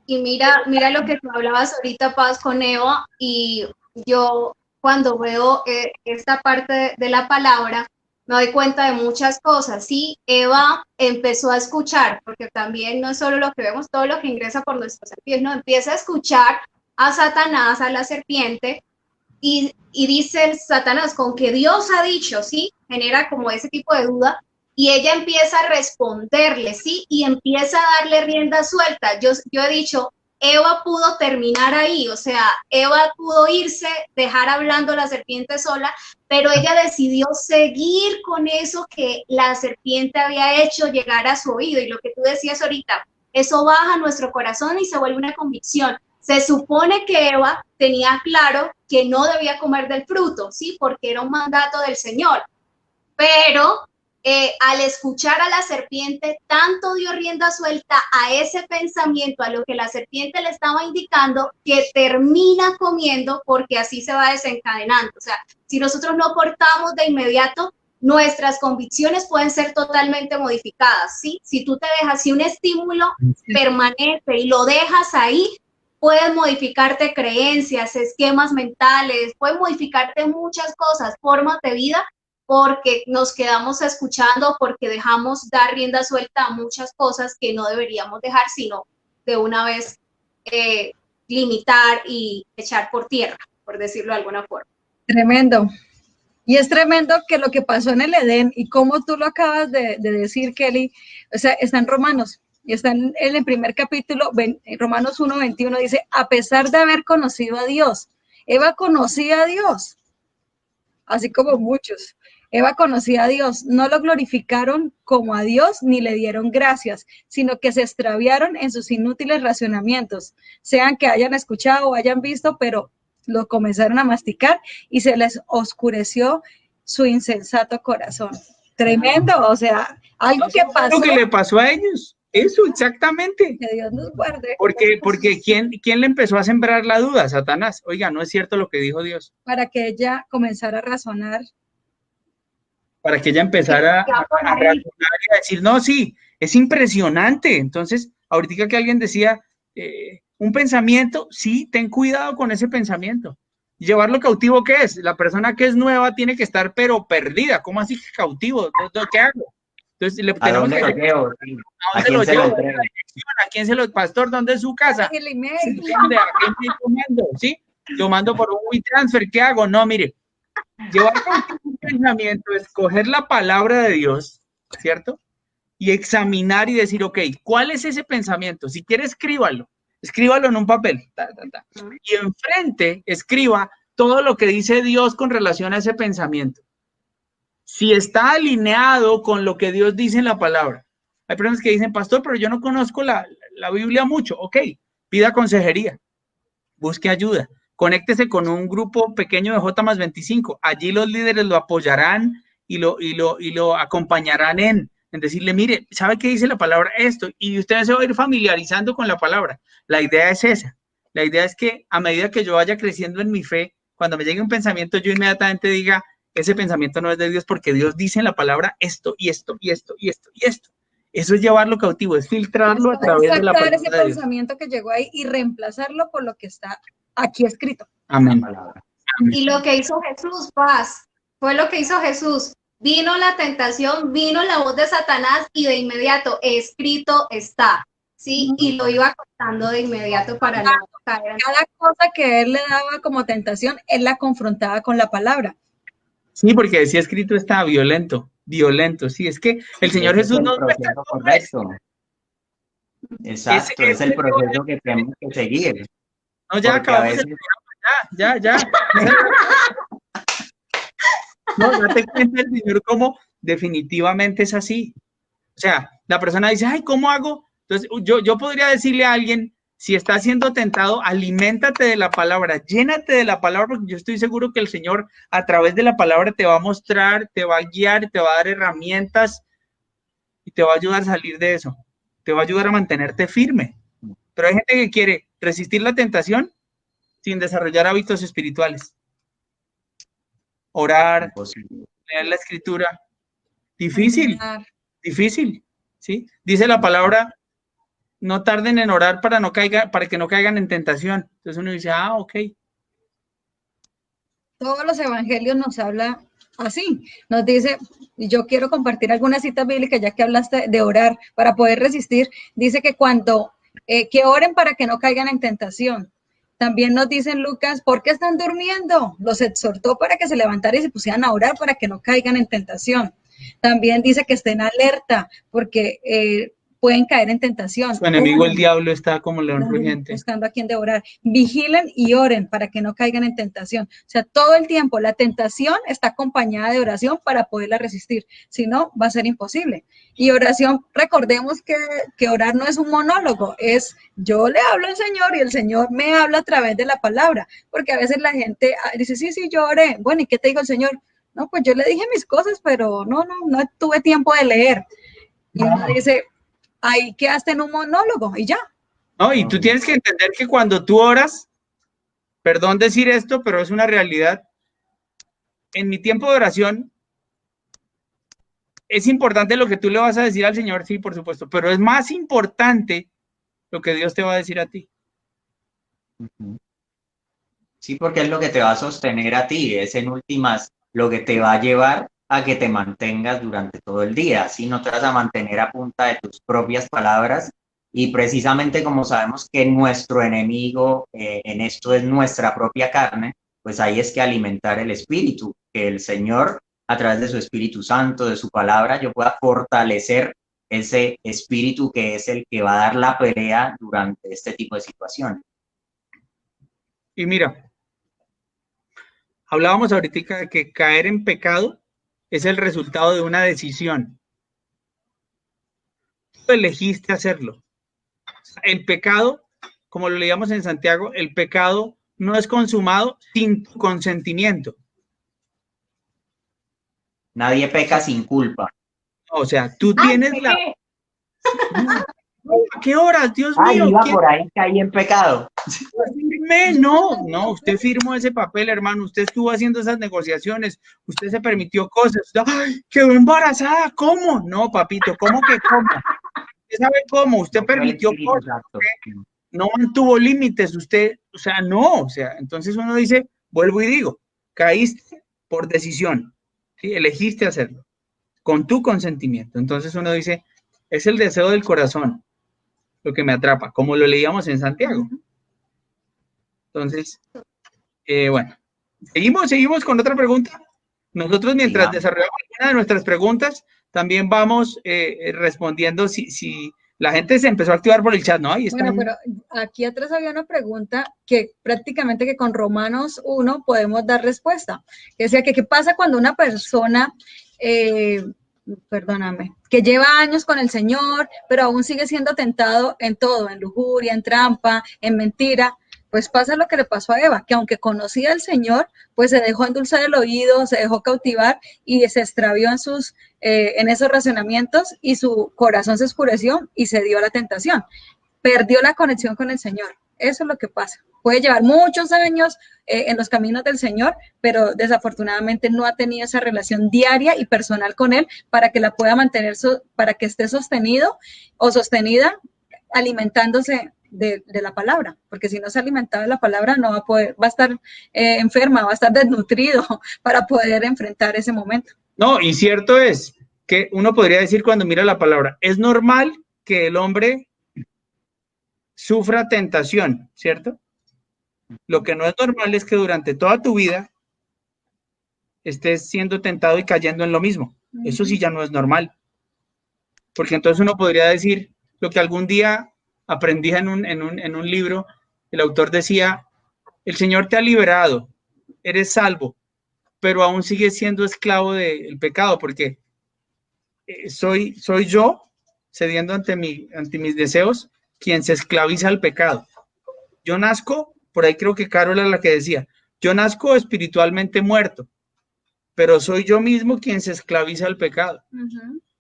Y mira lo que tú hablabas ahorita, Paz, con Eva, y yo cuando veo esta parte de la palabra, me doy cuenta de muchas cosas. Sí, Eva empezó a escuchar, porque también no es solo lo que vemos, todo lo que ingresa por nuestros sentidos, no, empieza a escuchar a Satanás, a la serpiente, y dice Satanás, con que Dios ha dicho, ¿sí? Genera como ese tipo de duda, y ella empieza a responderle, ¿sí? Y empieza a darle rienda suelta. Yo he dicho, Eva pudo terminar ahí, o sea, Eva pudo irse, dejar hablando a la serpiente sola, pero ella decidió seguir con eso que la serpiente había hecho llegar a su oído. Y lo que tú decías ahorita, eso baja a nuestro corazón y se vuelve una convicción. Se supone que Eva tenía claro que no debía comer del fruto, ¿sí? Porque era un mandato del Señor. Pero al escuchar a la serpiente, tanto dio rienda suelta a ese pensamiento, a lo que la serpiente le estaba indicando, que termina comiendo porque así se va desencadenando. O sea, si nosotros no cortamos de inmediato, nuestras convicciones pueden ser totalmente modificadas, ¿sí? Si tú te dejas, si un estímulo permanece y lo dejas ahí, puedes modificarte creencias, esquemas mentales, puedes modificarte muchas cosas, formas de vida, porque nos quedamos escuchando, porque dejamos dar rienda suelta a muchas cosas que no deberíamos dejar, sino de una vez limitar y echar por tierra. por decirlo de alguna forma. Tremendo. Y es tremendo que lo que pasó en el Edén y como tú lo acabas de decir, Kelly, o sea, está en Romanos, y está en el primer capítulo, Romanos 1:21, dice, a pesar de haber conocido a Dios, Eva conocía a Dios, así como muchos. Eva conocía a Dios, no lo glorificaron como a Dios ni le dieron gracias, sino que se extraviaron en sus inútiles racionamientos, sean que hayan escuchado o hayan visto, pero lo comenzaron a masticar y se les oscureció su insensato corazón. Tremendo, o sea, algo que pasó. Lo que le pasó a ellos, eso exactamente. Que Dios nos guarde. Porque ¿quién le empezó a sembrar la duda? Satanás. Oiga, no es cierto lo que dijo Dios. Para que ella comenzara a razonar. Para que ella empezara a razonar y a decir, no, sí, es impresionante. Entonces, ahorita que alguien decía, un pensamiento, sí, ten cuidado con ese pensamiento. Llevarlo cautivo, ¿qué es? La persona que es nueva tiene que estar, pero perdida. ¿Cómo así que cautivo? ¿Qué hago? Entonces, ¿A dónde lo llevo? Sí. ¿A quién se lo entrego? ¿A quién se lo? Pastor, ¿dónde es su casa? El email. ¿Dónde? ¿A quién estoy mando? ¿Sí? Yo mando por un WeTransfer, ¿qué hago? No, mire, llevar un pensamiento, escoger la palabra de Dios, ¿cierto? Y examinar y decir, ok, ¿cuál es ese pensamiento? Si quiere, escríbalo en un papel. Y enfrente, escriba todo lo que dice Dios con relación a ese pensamiento. Si está alineado con lo que Dios dice en la palabra. Hay personas que dicen, pastor, pero yo no conozco la Biblia mucho. Ok, pida consejería, busque ayuda, conéctese con un grupo pequeño de J+25. Allí los líderes lo apoyarán y lo acompañarán en decirle, mire, ¿sabe qué dice la palabra? Esto, y usted se va a ir familiarizando con la palabra. La idea es esa. La idea es que a medida que yo vaya creciendo en mi fe, cuando me llegue un pensamiento, yo inmediatamente diga, ese pensamiento no es de Dios porque Dios dice en la palabra esto y esto y esto y esto y esto. Eso es llevarlo cautivo, es filtrarlo a través de la palabra ese de Dios. Pensamiento que llegó ahí y reemplazarlo por lo que está aquí escrito. Amén. Y lo que hizo Jesús, paz, fue lo que hizo Jesús. Vino la tentación, vino la voz de Satanás y de inmediato, escrito está, ¿sí? Y lo iba contando de inmediato para no caer en... Cada cosa que él le daba como tentación, él la confrontaba con la palabra. Sí, porque decía escrito está violento, sí, es que el Señor Jesús nos muestra correcto. Exacto, es el proceso que tenemos que seguir. No, ya acabamos el programa, ya. No, date cuenta el Señor cómo definitivamente es así. O sea, la persona dice, ay, ¿cómo hago? Entonces, yo podría decirle a alguien, si estás siendo tentado, aliméntate de la palabra, llénate de la palabra, porque yo estoy seguro que el Señor a través de la palabra te va a mostrar, te va a guiar, te va a dar herramientas y te va a ayudar a salir de eso. Te va a ayudar a mantenerte firme. Pero hay gente que quiere resistir la tentación sin desarrollar hábitos espirituales. Orar, leer la escritura. Difícil, ¿sí? Dice la palabra, no tarden en orar para que no caigan en tentación. Entonces uno dice, ok. Todos los evangelios nos habla así, nos dice, yo quiero compartir algunas citas bíblicas, ya que hablaste de orar para poder resistir, dice que que oren para que no caigan en tentación. También nos dice en Lucas, ¿por qué están durmiendo? Los exhortó para que se levantaran y se pusieran a orar para que no caigan en tentación. También dice que estén alerta porque pueden caer en tentación. Su enemigo el diablo está como león rugiente. Buscando a quien devorar. Vigilen y oren para que no caigan en tentación. O sea, todo el tiempo la tentación está acompañada de oración para poderla resistir. Si no, va a ser imposible. Y oración, recordemos que orar no es un monólogo, es yo le hablo al Señor y el Señor me habla a través de la palabra. Porque a veces la gente dice, sí, yo oré. Bueno, ¿y qué te dijo el Señor? No, pues yo le dije mis cosas, pero no tuve tiempo de leer. Y uno dice, ahí quedaste en un monólogo y ya. No, y tú tienes que entender que cuando tú oras, perdón decir esto, pero es una realidad, en mi tiempo de oración, es importante lo que tú le vas a decir al Señor, sí, por supuesto, pero es más importante lo que Dios te va a decir a ti. Sí, porque es lo que te va a sostener a ti, es en últimas lo que te va a llevar a que te mantengas durante todo el día. Así no te vas a mantener a punta de tus propias palabras. Y precisamente como sabemos que nuestro enemigo en esto es nuestra propia carne, pues ahí es que alimentar el espíritu, que el Señor, a través de su Espíritu Santo, de su palabra, yo pueda fortalecer ese espíritu que es el que va a dar la pelea durante este tipo de situaciones. Y mira, hablábamos ahorita de que caer en pecado es el resultado de una decisión. Tú elegiste hacerlo. El pecado, como lo leíamos en Santiago, el pecado no es consumado sin tu consentimiento. Nadie peca sin culpa. O sea, tú tienes la... ¿A qué horas? Dios mío. Iba por ahí, caí en pecado. No, usted firmó ese papel, hermano, usted estuvo haciendo esas negociaciones, usted se permitió cosas, ¡ay, quedó embarazada! ¿Cómo? No, papito, ¿cómo que cómo? Usted sabe cómo, usted permitió cosas, no mantuvo límites, usted, o sea, no, o sea, entonces uno dice, vuelvo y digo, caíste por decisión, ¿sí? Elegiste hacerlo, con tu consentimiento, entonces uno dice, es el deseo del corazón lo que me atrapa, como lo leíamos en Santiago. Entonces, bueno, seguimos con otra pregunta. Nosotros, mientras desarrollamos una de nuestras preguntas, también vamos respondiendo si la gente se empezó a activar por el chat, ¿no? Ahí están. Bueno, pero aquí atrás había una pregunta que prácticamente que con Romanos 1 podemos dar respuesta. Que decía que qué pasa cuando una persona, perdóname, que lleva años con el Señor, pero aún sigue siendo tentado en todo, en lujuria, en trampa, en mentira. Pues pasa lo que le pasó a Eva, que aunque conocía al Señor, pues se dejó endulzar el oído, se dejó cautivar y se extravió en esos razonamientos y su corazón se oscureció y se dio a la tentación. Perdió la conexión con el Señor. Eso es lo que pasa. Puede llevar muchos años en los caminos del Señor, pero desafortunadamente no ha tenido esa relación diaria y personal con Él para que la pueda mantener, para que esté sostenido o sostenida alimentándose de la palabra, porque si no se alimentaba de la palabra no va a poder, va a estar enferma, va a estar desnutrido para poder enfrentar ese momento. No, y cierto es que uno podría decir cuando mira la palabra, es normal que el hombre sufra tentación, ¿cierto? Lo que no es normal es que durante toda tu vida estés siendo tentado y cayendo en lo mismo. Eso sí ya no es normal. Porque entonces uno podría decir lo que algún día aprendí en un libro, el autor decía, el Señor te ha liberado, eres salvo, pero aún sigues siendo esclavo del pecado, porque soy yo, cediendo ante mis deseos, quien se esclaviza al pecado. Yo nazco, por ahí creo que Carol es la que decía, yo nazco espiritualmente muerto, pero soy yo mismo quien se esclaviza al pecado.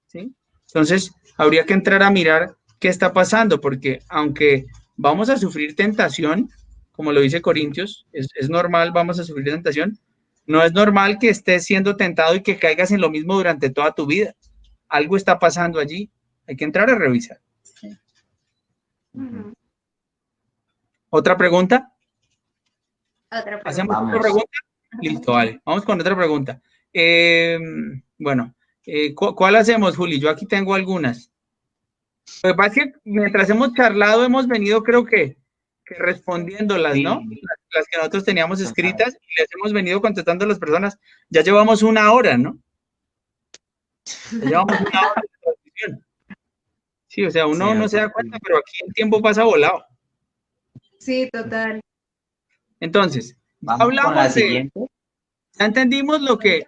¿Sí? Entonces, habría que entrar a mirar qué está pasando, porque aunque vamos a sufrir tentación, como lo dice Corintios, es normal, vamos a sufrir tentación, no es normal que estés siendo tentado y que caigas en lo mismo durante toda tu vida. Algo está pasando allí, hay que entrar a revisar. Sí. ¿Otra pregunta? Otra pregunta. ¿Hacemos otra pregunta? Listo, vale, vamos con otra pregunta. Bueno, ¿cuál hacemos, Juli? Yo aquí tengo algunas. Lo que pasa es que mientras hemos charlado, hemos venido, creo que respondiéndolas, sí, ¿no? Las que nosotros teníamos escritas y les hemos venido contestando a las personas. Ya llevamos una hora, ¿no? Ya llevamos una hora de transmisión. Sí, o sea, uno no se da cuenta, pero aquí el tiempo pasa volado. Sí, total. Entonces, hablamos con la siguiente. Ya entendimos lo que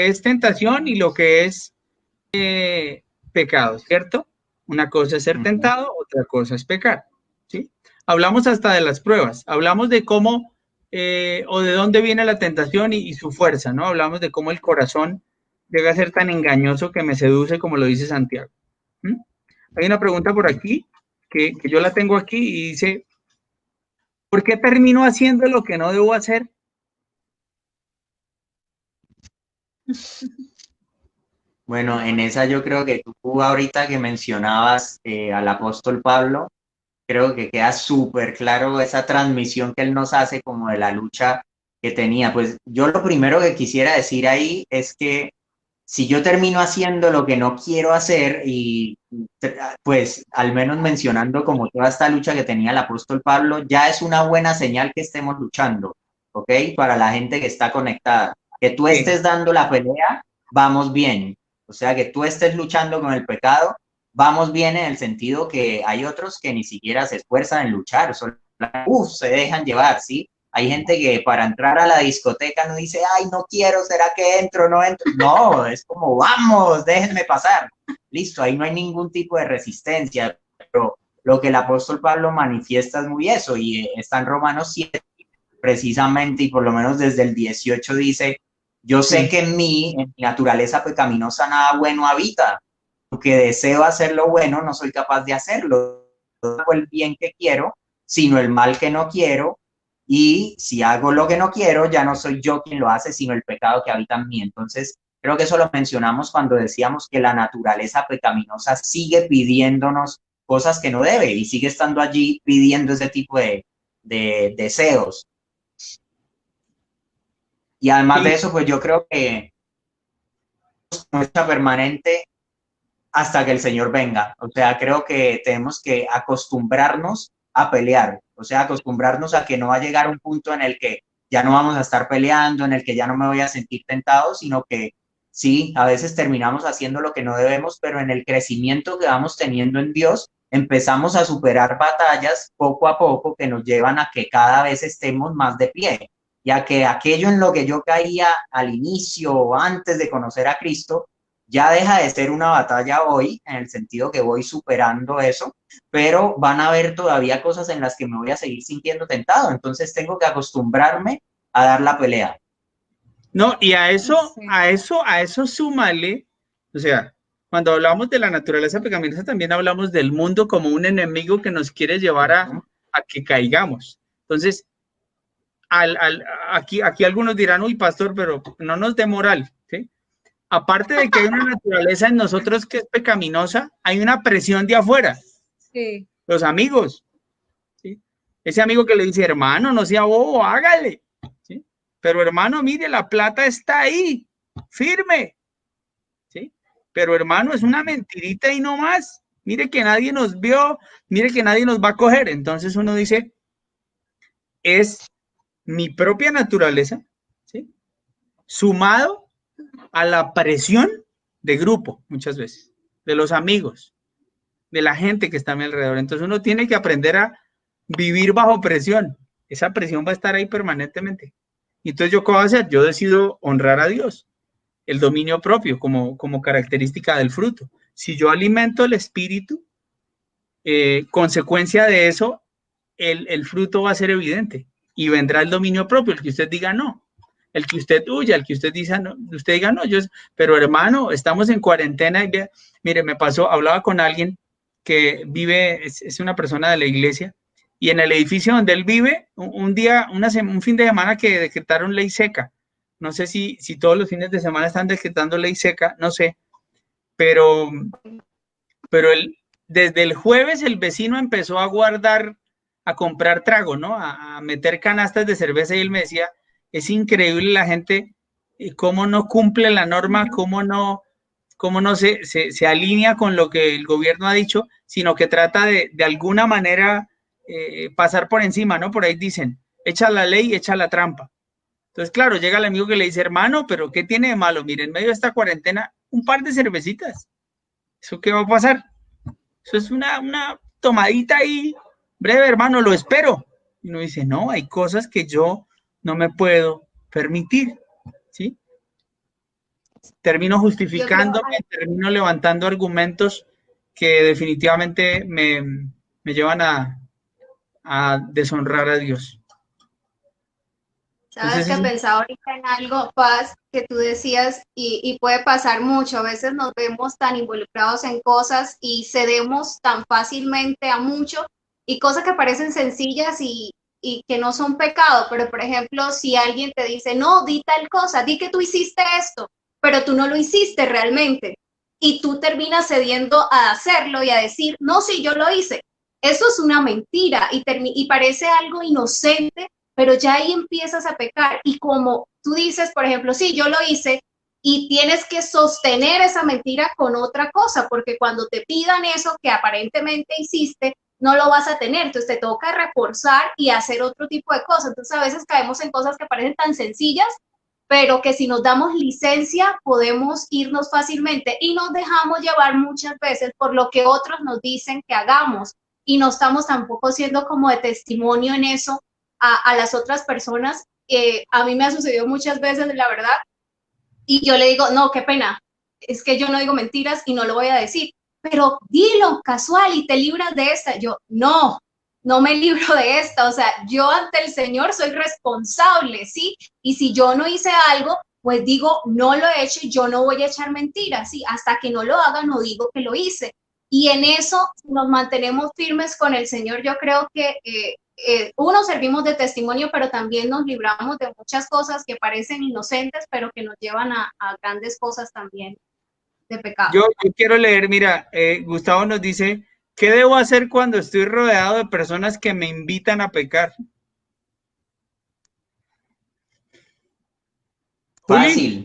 es tentación y lo que es pecado, ¿cierto? Una cosa es ser tentado, otra cosa es pecar, ¿sí? Hablamos hasta de las pruebas, hablamos de cómo o de dónde viene la tentación y su fuerza, ¿no? Hablamos de cómo el corazón llega a ser tan engañoso que me seduce, como lo dice Santiago. Hay una pregunta por aquí, que yo la tengo aquí y dice, ¿por qué termino haciendo lo que no debo hacer? Bueno, en esa yo creo que tú ahorita que mencionabas al apóstol Pablo, creo que queda súper claro esa transmisión que él nos hace como de la lucha que tenía. Pues yo lo primero que quisiera decir ahí es que si yo termino haciendo lo que no quiero hacer y pues al menos mencionando como toda esta lucha que tenía el apóstol Pablo, ya es una buena señal que estemos luchando. ¿ok? Para la gente que está conectada. Que tú estés dando la pelea, vamos bien. O sea, que tú estés luchando con el pecado, vamos bien en el sentido que hay otros que ni siquiera se esfuerzan en luchar, solo se dejan llevar, ¿sí? Hay gente que para entrar a la discoteca no dice, ay, no quiero, ¿será que entro? No entro. No, es como, vamos, déjenme pasar. Listo, ahí no hay ningún tipo de resistencia. Pero lo que el apóstol Pablo manifiesta es muy eso, y está en Romanos 7, precisamente, y por lo menos desde el 18 dice, yo sé que en mi naturaleza pecaminosa, nada bueno habita, porque deseo hacer lo bueno, no soy capaz de hacerlo. No hago el bien que quiero, sino el mal que no quiero, y si hago lo que no quiero, ya no soy yo quien lo hace, sino el pecado que habita en mí. Entonces, creo que eso lo mencionamos cuando decíamos que la naturaleza pecaminosa sigue pidiéndonos cosas que no debe y sigue estando allí pidiendo ese tipo de deseos. Y además de eso, pues yo creo que nuestra permanente hasta que el Señor venga. O sea, creo que tenemos que acostumbrarnos a pelear, o sea, acostumbrarnos a que no va a llegar un punto en el que ya no vamos a estar peleando, en el que ya no me voy a sentir tentado, sino que sí, a veces terminamos haciendo lo que no debemos, pero en el crecimiento que vamos teniendo en Dios, empezamos a superar batallas poco a poco que nos llevan a que cada vez estemos más de pie, ya que aquello en lo que yo caía al inicio o antes de conocer a Cristo, ya deja de ser una batalla hoy, en el sentido que voy superando eso, pero van a haber todavía cosas en las que me voy a seguir sintiendo tentado, entonces tengo que acostumbrarme a dar la pelea. No, y a eso súmale, o sea, cuando hablamos de la naturaleza pecaminosa, también hablamos del mundo como un enemigo que nos quiere llevar a que caigamos. Entonces, aquí algunos dirán, uy, pastor, pero no nos dé moral, ¿sí? Aparte de que hay una naturaleza en nosotros que es pecaminosa, hay una presión de afuera. Sí. Los amigos, ¿sí? Ese amigo que le dice, hermano, no sea bobo, hágale, ¿sí? Pero hermano, mire, la plata está ahí, firme, ¿sí? Pero hermano, es una mentirita y no más. Mire que nadie nos vio, mire que nadie nos va a coger. Entonces uno dice, es mi propia naturaleza, ¿sí? Sumado a la presión de grupo, muchas veces, de los amigos, de la gente que está a mi alrededor. Entonces uno tiene que aprender a vivir bajo presión. Esa presión va a estar ahí permanentemente. Y entonces, ¿yo qué voy a hacer? Yo decido honrar a Dios, el dominio propio como característica del fruto. Si yo alimento el espíritu, consecuencia de eso, el fruto va a ser evidente y vendrá el dominio propio, el que usted diga no, el que usted huya, el que usted diga no, pero hermano, estamos en cuarentena y mire, me pasó, hablaba con alguien que vive, es una persona de la iglesia, y en el edificio donde él vive, un fin de semana que decretaron ley seca. No sé si todos los fines de semana están decretando ley seca, no sé, pero desde el jueves el vecino empezó a comprar trago, ¿no? A meter canastas de cerveza, y él me decía, es increíble la gente, cómo no cumple la norma, cómo no se alinea con lo que el gobierno ha dicho, sino que trata de alguna manera pasar por encima, ¿no? Por ahí dicen, echa la ley, echa la trampa. Entonces, claro, llega el amigo que le dice, hermano, pero ¿qué tiene de malo? Mire, en medio de esta cuarentena, un par de cervecitas. ¿Eso qué va a pasar? Eso es una tomadita ahí, breve, hermano, lo espero. Y uno dice, no, hay cosas que yo no me puedo permitir, ¿sí? Termino justificándome, termino levantando argumentos que definitivamente me llevan a deshonrar a Dios. Sabes que pensaba ahorita en algo, Paz, que tú decías, y puede pasar mucho. A veces nos vemos tan involucrados en cosas y cedemos tan fácilmente a mucho, y cosas que parecen sencillas y que no son pecado. Pero, por ejemplo, si alguien te dice, no, di tal cosa, di que tú hiciste esto, pero tú no lo hiciste realmente, y tú terminas cediendo a hacerlo y a decir, no, sí, yo lo hice. Eso es una mentira y parece algo inocente, pero ya ahí empiezas a pecar. Y como tú dices, por ejemplo, sí, yo lo hice, y tienes que sostener esa mentira con otra cosa, porque cuando te pidan eso que aparentemente hiciste, no lo vas a tener, entonces te toca reforzar y hacer otro tipo de cosas. Entonces a veces caemos en cosas que parecen tan sencillas, pero que si nos damos licencia podemos irnos fácilmente y nos dejamos llevar muchas veces por lo que otros nos dicen que hagamos y no estamos tampoco siendo como de testimonio en eso a las otras personas. A mí me ha sucedido muchas veces, la verdad, y yo le digo, no, qué pena, es que yo no digo mentiras y no lo voy a decir, pero dilo casual y te libras de esta. Yo, no, no me libro de esta, o sea, yo ante el Señor soy responsable, ¿sí? Y si yo no hice algo, pues digo, no lo he hecho y yo no voy a echar mentiras, ¿sí? Hasta que no lo haga, no digo que lo hice. Y en eso nos mantenemos firmes con el Señor. Yo creo que uno, servimos de testimonio, pero también nos libramos de muchas cosas que parecen inocentes, pero que nos llevan a grandes cosas también de pecado. Yo quiero leer, mira, Gustavo nos dice, ¿qué debo hacer cuando estoy rodeado de personas que me invitan a pecar? Fácil.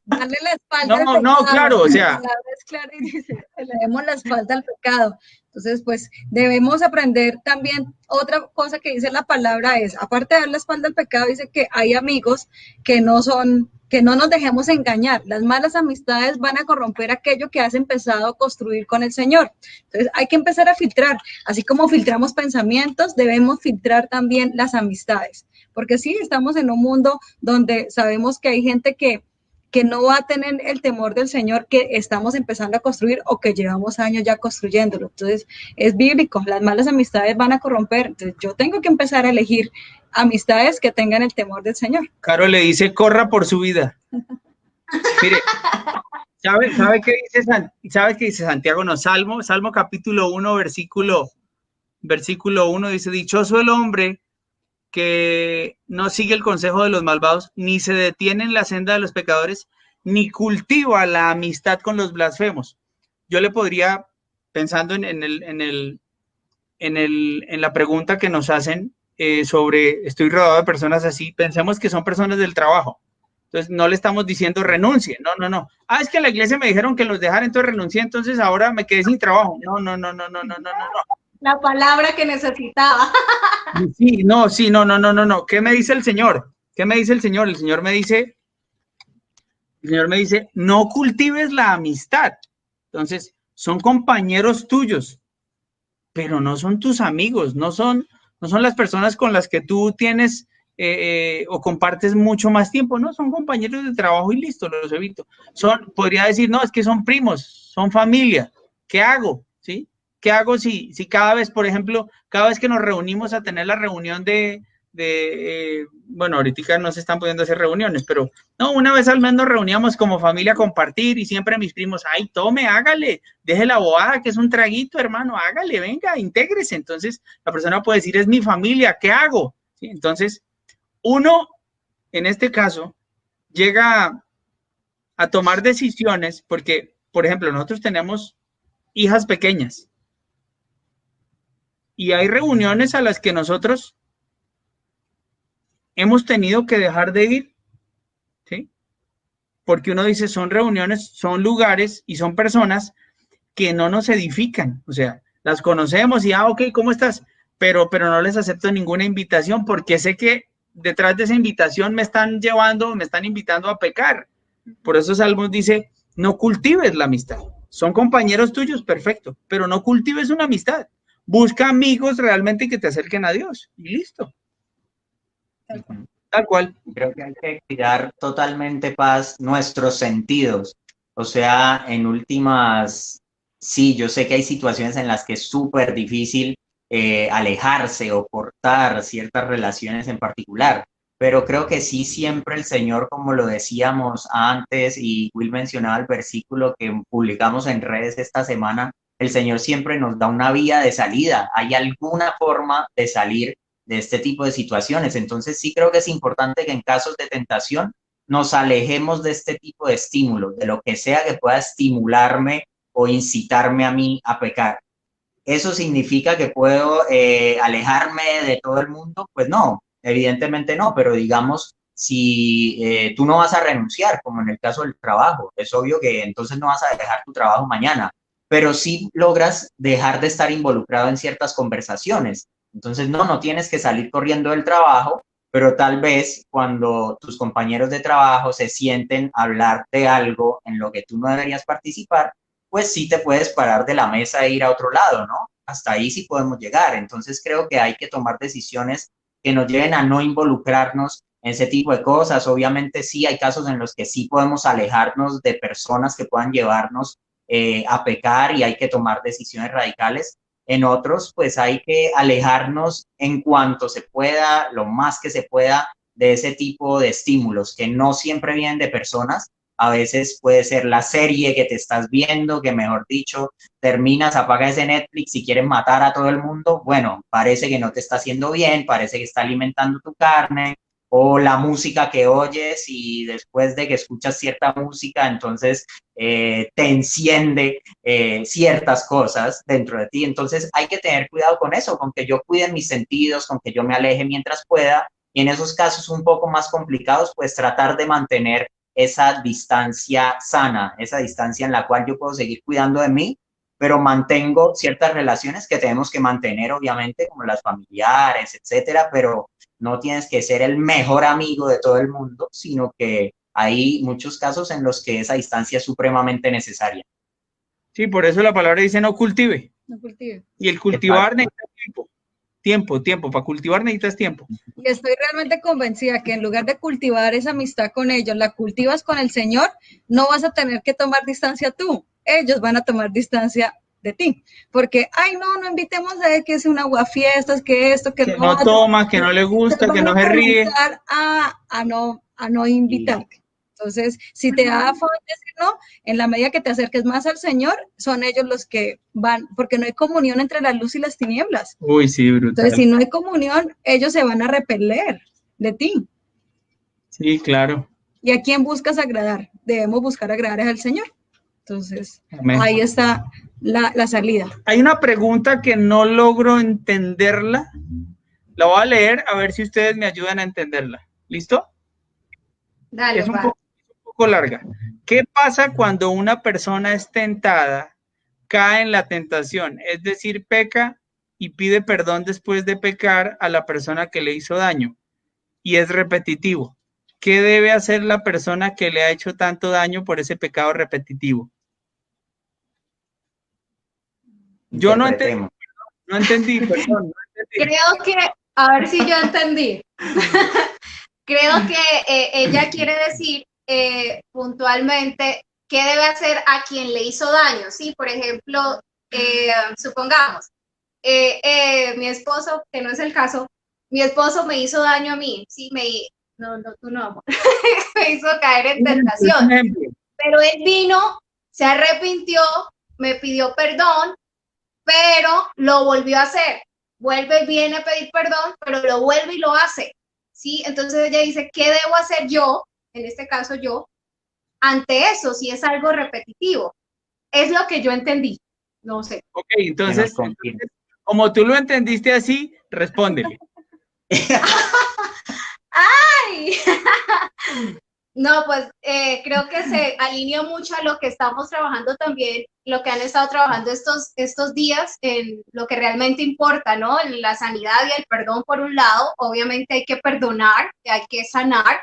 Darle la espalda al No, pecado. claro, o sea. La palabra es clara y dice, le demos la espalda al pecado. Entonces, pues, debemos aprender también, otra cosa que dice la palabra es, aparte de dar la espalda al pecado, dice que hay amigos que no nos dejemos engañar. Las malas amistades van a corromper aquello que has empezado a construir con el Señor. Entonces, hay que empezar a filtrar. Así como filtramos pensamientos, debemos filtrar también las amistades. Porque sí, estamos en un mundo donde sabemos que hay gente que no va a tener el temor del Señor que estamos empezando a construir o que llevamos años ya construyéndolo. Entonces, es bíblico, las malas amistades van a corromper. Entonces, yo tengo que empezar a elegir amistades que tengan el temor del Señor. Caro le dice, corra por su vida. Mire, ¿sabe qué dice Santiago? No, Salmo capítulo 1, versículo 1 dice, dichoso el hombre que no sigue el consejo de los malvados, ni se detiene en la senda de los pecadores, ni cultiva la amistad con los blasfemos. Yo le podría, pensando en la pregunta que nos hacen sobre estoy rodeado de personas así, pensemos que son personas del trabajo. Entonces no le estamos diciendo renuncie, no. Ah, es que en la iglesia me dijeron que los dejara, entonces renuncié, entonces ahora me quedé sin trabajo. No. La palabra que necesitaba. Sí, no. ¿Qué me dice el Señor? El Señor me dice, no cultives la amistad. Entonces, son compañeros tuyos, pero no son tus amigos, no son las personas con las que tú tienes o compartes mucho más tiempo, no, son compañeros de trabajo y listo, los evito. Podría decir, no, es que son primos, son familia. ¿Qué hago? ¿Sí? ¿Qué hago si cada vez, por ejemplo, cada vez que nos reunimos a tener la reunión bueno, ahorita no se están pudiendo hacer reuniones, pero no, una vez al mes nos reuníamos como familia a compartir y siempre mis primos, ay, tome, hágale, deje la bobada que es un traguito, hermano, hágale, venga, intégrese. Entonces la persona puede decir, es mi familia, ¿qué hago? ¿Sí? Entonces, uno, en este caso, llega a tomar decisiones porque, por ejemplo, nosotros tenemos hijas pequeñas. Y hay reuniones a las que nosotros hemos tenido que dejar de ir, ¿sí? Porque uno dice, son reuniones, son lugares y son personas que no nos edifican. O sea, las conocemos y, ok, ¿cómo estás? Pero no les acepto ninguna invitación porque sé que detrás de esa invitación me están invitando a pecar. Por eso Salmos dice, no cultives la amistad. Son compañeros tuyos, perfecto, pero no cultives una amistad. Busca amigos realmente que te acerquen a Dios y listo. Tal cual. Creo que hay que cuidar totalmente, Paz, nuestros sentidos. O sea, en últimas, sí, yo sé que hay situaciones en las que es súper difícil alejarse o cortar ciertas relaciones en particular, pero creo que sí siempre el Señor, como lo decíamos antes y Will mencionaba el versículo que publicamos en redes esta semana, el Señor siempre nos da una vía de salida, hay alguna forma de salir de este tipo de situaciones. Entonces sí creo que es importante que en casos de tentación nos alejemos de este tipo de estímulos, de lo que sea que pueda estimularme o incitarme a mí a pecar. ¿Eso significa que puedo alejarme de todo el mundo? Pues no, evidentemente no, pero digamos, si tú no vas a renunciar, como en el caso del trabajo, es obvio que entonces no vas a dejar tu trabajo mañana, pero sí logras dejar de estar involucrado en ciertas conversaciones. Entonces, no tienes que salir corriendo del trabajo, pero tal vez cuando tus compañeros de trabajo se sienten a hablar de algo en lo que tú no deberías participar, pues sí te puedes parar de la mesa e ir a otro lado, ¿no? Hasta ahí sí podemos llegar. Entonces creo que hay que tomar decisiones que nos lleven a no involucrarnos en ese tipo de cosas. Obviamente sí hay casos en los que sí podemos alejarnos de personas que puedan llevarnos a pecar y hay que tomar decisiones radicales. En otros, pues hay que alejarnos en cuanto se pueda, lo más que se pueda, de ese tipo de estímulos que no siempre vienen de personas. A veces puede ser la serie que te estás viendo, que mejor dicho, terminas, apagas ese Netflix y quieres matar a todo el mundo. Bueno, parece que no te está haciendo bien, parece que está alimentando tu carne, o la música que oyes y después de que escuchas cierta música, entonces te enciende ciertas cosas dentro de ti. Entonces hay que tener cuidado con eso, con que yo cuide mis sentidos, con que yo me aleje mientras pueda. Y en esos casos un poco más complicados, pues tratar de mantener esa distancia sana, esa distancia en la cual yo puedo seguir cuidando de mí, pero mantengo ciertas relaciones que tenemos que mantener, obviamente, como las familiares, etcétera, pero no tienes que ser el mejor amigo de todo el mundo, sino que hay muchos casos en los que esa distancia es supremamente necesaria. Sí, por eso la palabra dice no cultive. No cultive. Y el cultivar necesita tiempo. Para cultivar necesitas tiempo. Y estoy realmente convencida que en lugar de cultivar esa amistad con ellos, la cultivas con el Señor, no vas a tener que tomar distancia tú. Ellos van a tomar distancia de ti. Porque, ay, no invitemos a él que es un aguafiestas, que esto, que no toma, que no le gusta, que no se ríe. A no invitar. Entonces, si te da afán decir no, en la medida que te acerques más al Señor, son ellos los que van, porque no hay comunión entre la luz y las tinieblas. Uy, sí, brutal. Entonces, si no hay comunión, ellos se van a repeler de ti. Sí, claro. ¿Y a quién buscas agradar? Debemos buscar agradar al Señor. Entonces, amén. Ahí está la salida. Hay una pregunta que no logro entenderla. La voy a leer a ver si ustedes me ayudan a entenderla. ¿Listo? Dale, es un poco larga. ¿Qué pasa cuando una persona es tentada, cae en la tentación? Es decir, peca y pide perdón después de pecar a la persona que le hizo daño y es repetitivo. ¿Qué debe hacer la persona que le ha hecho tanto daño por ese pecado repetitivo? Yo no entendí, perdón. Creo que, a ver si yo entendí. Creo que ella quiere decir puntualmente qué debe hacer a quien le hizo daño, ¿sí? Por ejemplo, supongamos, mi esposo, que no es el caso, mi esposo me hizo daño a mí, ¿sí? Tú no, amor. Me hizo caer en tentación. Pero él vino, se arrepintió, me pidió perdón, pero lo volvió a hacer. Vuelve y viene a pedir perdón, pero lo vuelve y lo hace. ¿Sí? Entonces ella dice, ¿qué debo hacer yo, en este caso yo, ante eso, si es algo repetitivo? Es lo que yo entendí, no sé. Ok, entonces, como tú lo entendiste así, respóndele. ¡Ay! No, pues creo que se alineó mucho a lo que estamos trabajando también, lo que han estado trabajando estos días, en lo que realmente importa, ¿no? La sanidad y el perdón por un lado, obviamente hay que perdonar, hay que sanar,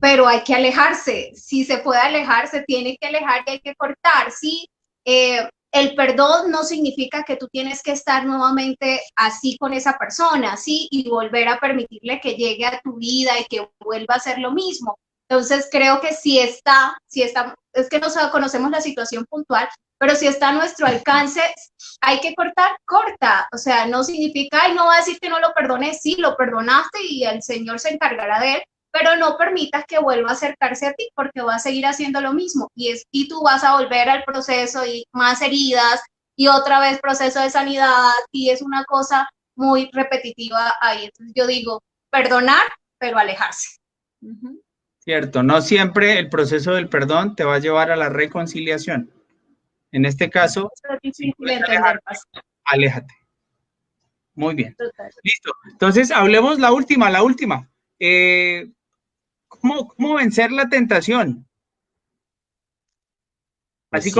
pero hay que alejarse. Si se puede alejar, se tiene que alejar y hay que cortar, ¿sí? El perdón no significa que tú tienes que estar nuevamente así con esa persona, ¿sí? Y volver a permitirle que llegue a tu vida y que vuelva a hacer lo mismo. Entonces creo que si está, es que no conocemos la situación puntual, pero si está a nuestro alcance, hay que cortar, corta. O sea, no significa, y no va a decir que no lo perdones, sí, lo perdonaste y el Señor se encargará de él, pero no permitas que vuelva a acercarse a ti porque va a seguir haciendo lo mismo y tú vas a volver al proceso y más heridas y otra vez proceso de sanidad y es una cosa muy repetitiva ahí. Entonces yo digo, perdonar, pero alejarse. Cierto, no siempre el proceso del perdón te va a llevar a la reconciliación. En este caso, si puedes alejarte, aléjate. Muy bien. Total. Listo. Entonces, hablemos la última. ¿Cómo vencer la tentación? Pues Así, sí,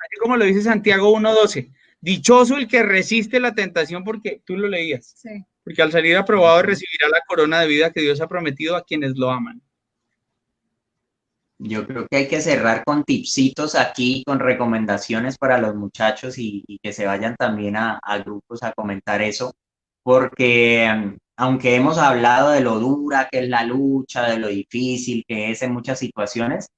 así como lo dice Santiago 1:12. Dichoso el que resiste la tentación, porque tú lo leías. Sí. Porque al salir aprobado recibirá la corona de vida que Dios ha prometido a quienes lo aman. Yo creo que hay que cerrar con tipsitos aquí, con recomendaciones para los muchachos y que se vayan también a grupos a comentar eso, porque aunque hemos hablado de lo dura que es la lucha, de lo difícil que es en muchas situaciones,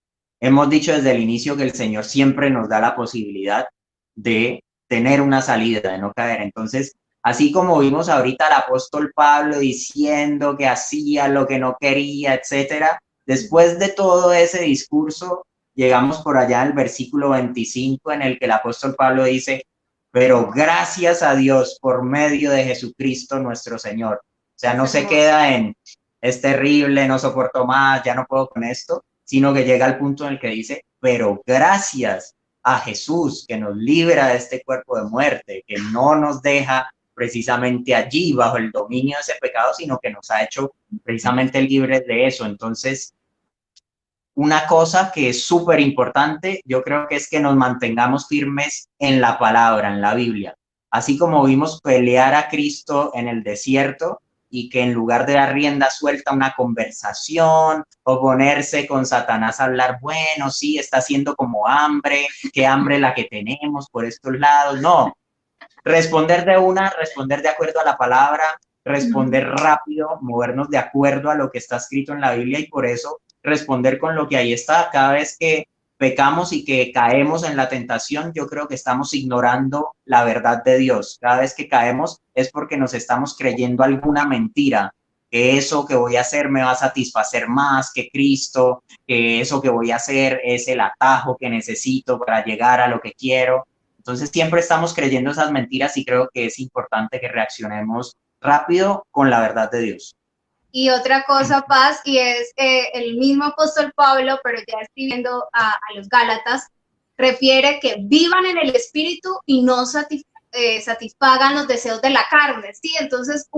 hemos dicho desde el inicio que el Señor siempre nos da la posibilidad de tener una salida, de no caer. Entonces, así como vimos ahorita al apóstol Pablo diciendo que hacía lo que no quería, etcétera, después de todo ese discurso, llegamos por allá al versículo 25 en el que el apóstol Pablo dice, pero gracias a Dios por medio de Jesucristo nuestro Señor. O sea, no se queda en, es terrible, no soporto más, ya no puedo con esto, sino que llega al punto en el que dice, pero gracias a Jesús que nos libra de este cuerpo de muerte, que no nos deja precisamente allí bajo el dominio de ese pecado, sino que nos ha hecho precisamente libres de eso. Entonces, una cosa que es súper importante, yo creo que es que nos mantengamos firmes en la palabra, en la Biblia. Así como vimos pelear a Cristo en el desierto y que en lugar de dar rienda suelta a una conversación o ponerse con Satanás a hablar, bueno, sí, está haciendo como hambre, qué hambre la que tenemos por estos lados. No, responder de una, responder de acuerdo a la palabra, responder rápido, movernos de acuerdo a lo que está escrito en la Biblia y por eso responder con lo que ahí está. Cada vez que pecamos y que caemos en la tentación, yo creo que estamos ignorando la verdad de Dios. Cada vez que caemos es porque nos estamos creyendo alguna mentira, que eso que voy a hacer me va a satisfacer más que Cristo, que eso que voy a hacer es el atajo que necesito para llegar a lo que quiero. Entonces siempre estamos creyendo esas mentiras y creo que es importante que reaccionemos rápido con la verdad de Dios. Y otra cosa, Paz, y es el mismo apóstol Pablo, pero ya escribiendo a los Gálatas, refiere que vivan en el espíritu y no satisfagan los deseos de la carne, ¿sí? Entonces,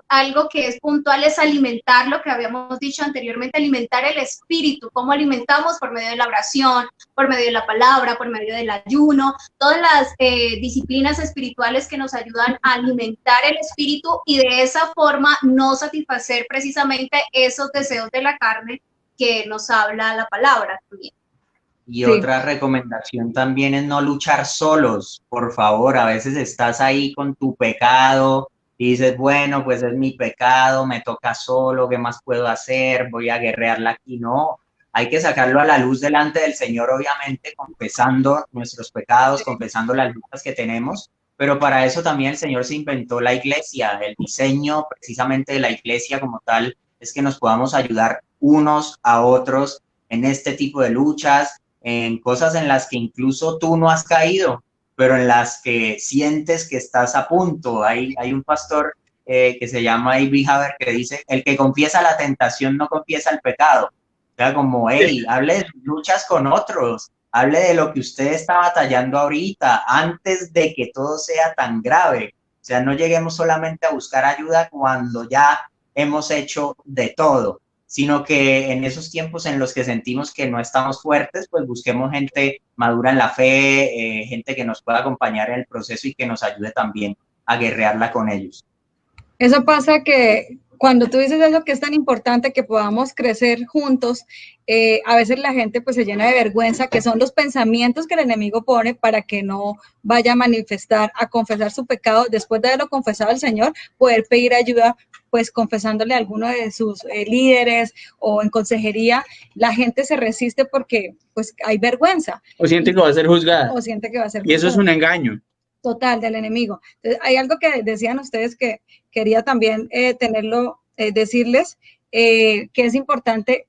algo que es puntual es alimentar lo que habíamos dicho anteriormente, alimentar el espíritu. ¿Cómo alimentamos? Por medio de la oración, por medio de la palabra, por medio del ayuno, todas las disciplinas espirituales que nos ayudan a alimentar el espíritu y de esa forma no satisfacer precisamente esos deseos de la carne que nos habla la palabra también. Y otra recomendación también es no luchar solos, por favor. A veces estás ahí con tu pecado y dices, bueno, pues es mi pecado, me toca solo, ¿qué más puedo hacer? Voy a guerrearla aquí. No, hay que sacarlo a la luz delante del Señor, obviamente, confesando nuestros pecados, confesando las luchas que tenemos. Pero para eso también el Señor se inventó la iglesia. El diseño precisamente de la iglesia como tal es que nos podamos ayudar unos a otros en este tipo de luchas, en cosas en las que incluso tú no has caído, pero en las que sientes que estás a punto. Hay un pastor que se llama A.B. Haber que dice, el que confiesa la tentación no confiesa el pecado. O sea, como, hey, hable de luchas con otros, hable de lo que usted está batallando ahorita, antes de que todo sea tan grave. O sea, no lleguemos solamente a buscar ayuda cuando ya hemos hecho de todo, sino que en esos tiempos en los que sentimos que no estamos fuertes, pues busquemos gente madura en la fe, gente que nos pueda acompañar en el proceso y que nos ayude también a guerrearla con ellos. Eso pasa que cuando tú dices eso que es tan importante que podamos crecer juntos, a veces la gente pues se llena de vergüenza, que son los pensamientos que el enemigo pone para que no vaya a manifestar, a confesar su pecado, después de haberlo confesado al Señor, poder pedir ayuda, pues confesándole a alguno de sus líderes o en consejería. La gente se resiste porque pues hay vergüenza. O siente que va a ser juzgada. O siente que va a ser juzgada. Y eso es un engaño. Total, del enemigo. Entonces, hay algo que decían ustedes que quería también decirles, que es importante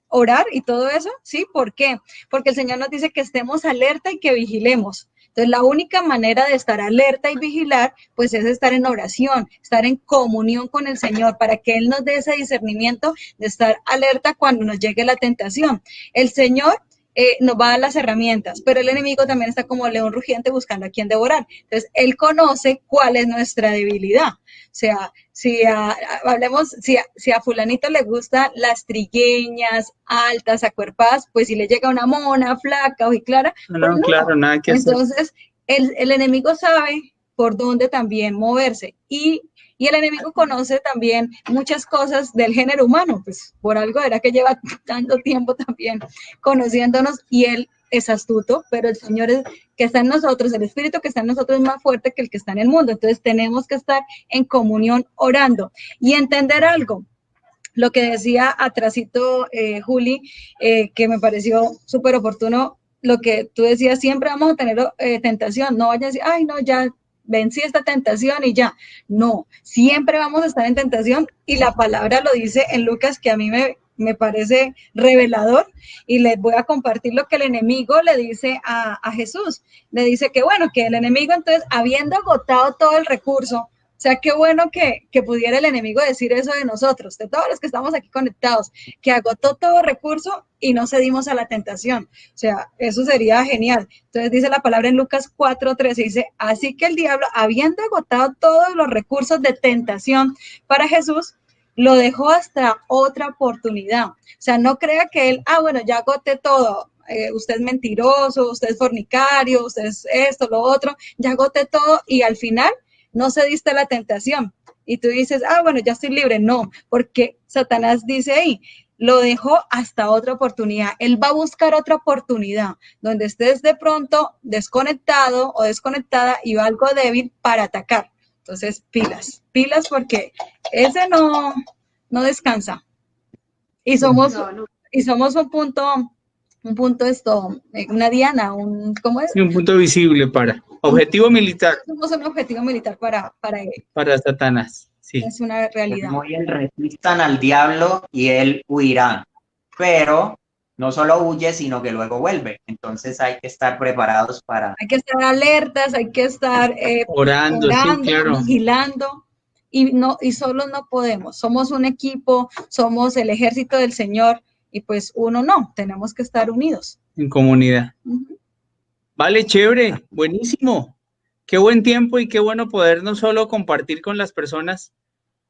orar y todo eso, ¿sí? ¿Por qué? Porque el Señor nos dice que estemos alerta y que vigilemos. Entonces, la única manera de estar alerta y vigilar, pues es estar en oración, estar en comunión con el Señor, para que Él nos dé ese discernimiento de estar alerta cuando nos llegue la tentación. El Señor nos va a dar las herramientas, pero el enemigo también está como león rugiente buscando a quien devorar. Entonces, él conoce cuál es nuestra debilidad. O sea, si a fulanito le gustan las trigueñas, altas, acuerpadas, pues si le llega una mona, flaca, ojiclara, pues No, claro, nada que hacer. Entonces, el enemigo sabe por dónde también moverse y el enemigo conoce también muchas cosas del género humano, pues por algo era que lleva tanto tiempo también conociéndonos y él es astuto, pero el Señor que está en nosotros, el Espíritu que está en nosotros es más fuerte que el que está en el mundo. Entonces tenemos que estar en comunión orando y entender algo. Lo que decía atrasito Juli, que me pareció súper oportuno, lo que tú decías, siempre vamos a tener tentación, no vayas a decir, ay, no, ya vencí esta tentación y ya. No, siempre vamos a estar en tentación y la palabra lo dice en Lucas, que a mí me parece revelador, y les voy a compartir lo que el enemigo le dice a Jesús. Le dice que bueno, que el enemigo entonces, habiendo agotado todo el recurso, o sea, qué bueno que pudiera el enemigo decir eso de nosotros, de todos los que estamos aquí conectados, que agotó todo recurso y no cedimos a la tentación. O sea, eso sería genial. Entonces dice la palabra en Lucas 4:13, dice, así que el diablo, habiendo agotado todos los recursos de tentación para Jesús, lo dejó hasta otra oportunidad. O sea, no crea que él, bueno, ya agoté todo. Usted es mentiroso, usted es fornicario, usted es esto, lo otro, ya agoté todo y al final no cediste a la tentación. Y tú dices, bueno, ya estoy libre. No, porque Satanás dice ahí, lo dejó hasta otra oportunidad. Él va a buscar otra oportunidad donde estés de pronto desconectado o desconectada y va algo débil para atacar. Entonces, pilas porque ese no descansa. Y somos un punto esto, una diana, ¿cómo es? Sí, un punto visible para objetivo militar. Somos un objetivo militar para él. Para Satanás, sí. Es una realidad. Muy bien, resistan al diablo y él huirá, pero no solo huye, sino que luego vuelve. Entonces hay que estar preparados para... Hay que estar alertas, hay que estar orando, sí, claro. Vigilando, y solo no podemos. Somos un equipo, somos el ejército del Señor, y pues uno no, tenemos que estar unidos. En comunidad. Vale, chévere, buenísimo. Qué buen tiempo y qué bueno poder no solo compartir con las personas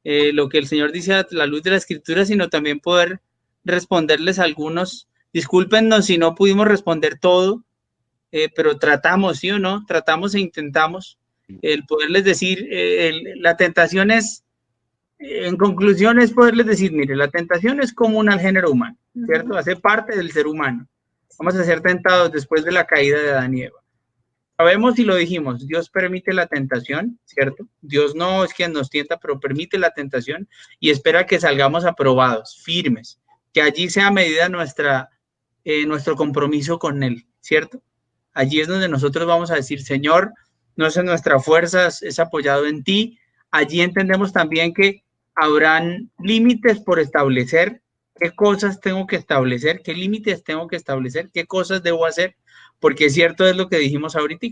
lo que el Señor dice a la luz de la Escritura, sino también poder responderles a algunos. Discúlpenos si no pudimos responder todo, pero tratamos, ¿sí o no? Tratamos e intentamos el poderles decir, la tentación es, en conclusión, es poderles decir, mire, la tentación es común al género humano, ¿cierto? Hace parte del ser humano. Vamos a ser tentados después de la caída de Adán y Eva. Sabemos y lo dijimos, Dios permite la tentación, ¿cierto? Dios no es quien nos tienta, pero permite la tentación y espera que salgamos aprobados, firmes, que allí sea medida nuestro compromiso con Él, ¿cierto? Allí es donde nosotros vamos a decir, Señor, no es en nuestras fuerzas, es apoyado en ti. Allí entendemos también que habrán límites por establecer, qué cosas tengo que establecer, qué límites tengo que establecer, qué cosas debo hacer. Porque cierto es lo que dijimos ahorita,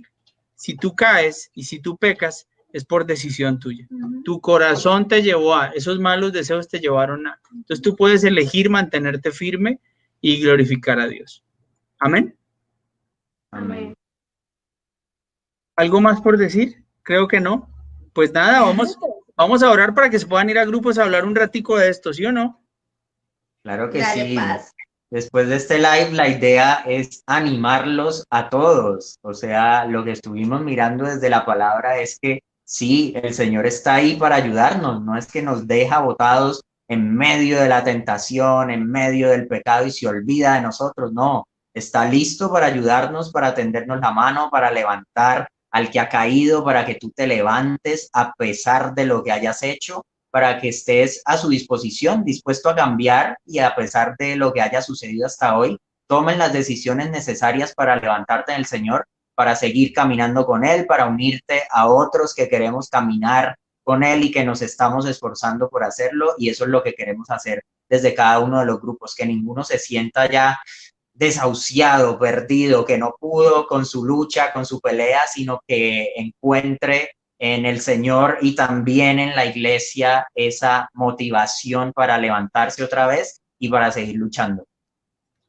si tú caes y si tú pecas, es por decisión tuya. Tu corazón te llevó a, esos malos deseos te llevaron a. Entonces tú puedes elegir mantenerte firme y glorificar a Dios. Amén. Amén. ¿Algo más por decir? Creo que no. Pues nada, vamos a orar para que se puedan ir a grupos a hablar un ratico de esto, ¿sí o no? Claro que Dale, sí. paz. Después de este live, la idea es animarlos a todos. O sea, lo que estuvimos mirando desde la palabra es que sí, el Señor está ahí para ayudarnos. No es que nos deja botados en medio de la tentación, en medio del pecado y se olvida de nosotros. No, está listo para ayudarnos, para tendernos la mano, para levantar al que ha caído, para que tú te levantes a pesar de lo que hayas hecho, para que estés a su disposición, dispuesto a cambiar y a pesar de lo que haya sucedido hasta hoy, tomen las decisiones necesarias para levantarte en el Señor, para seguir caminando con Él, para unirte a otros que queremos caminar con Él y que nos estamos esforzando por hacerlo, y eso es lo que queremos hacer desde cada uno de los grupos, que ninguno se sienta ya desahuciado, perdido, que no pudo con su lucha, con su pelea, sino que encuentre en el Señor y también en la iglesia esa motivación para levantarse otra vez y para seguir luchando.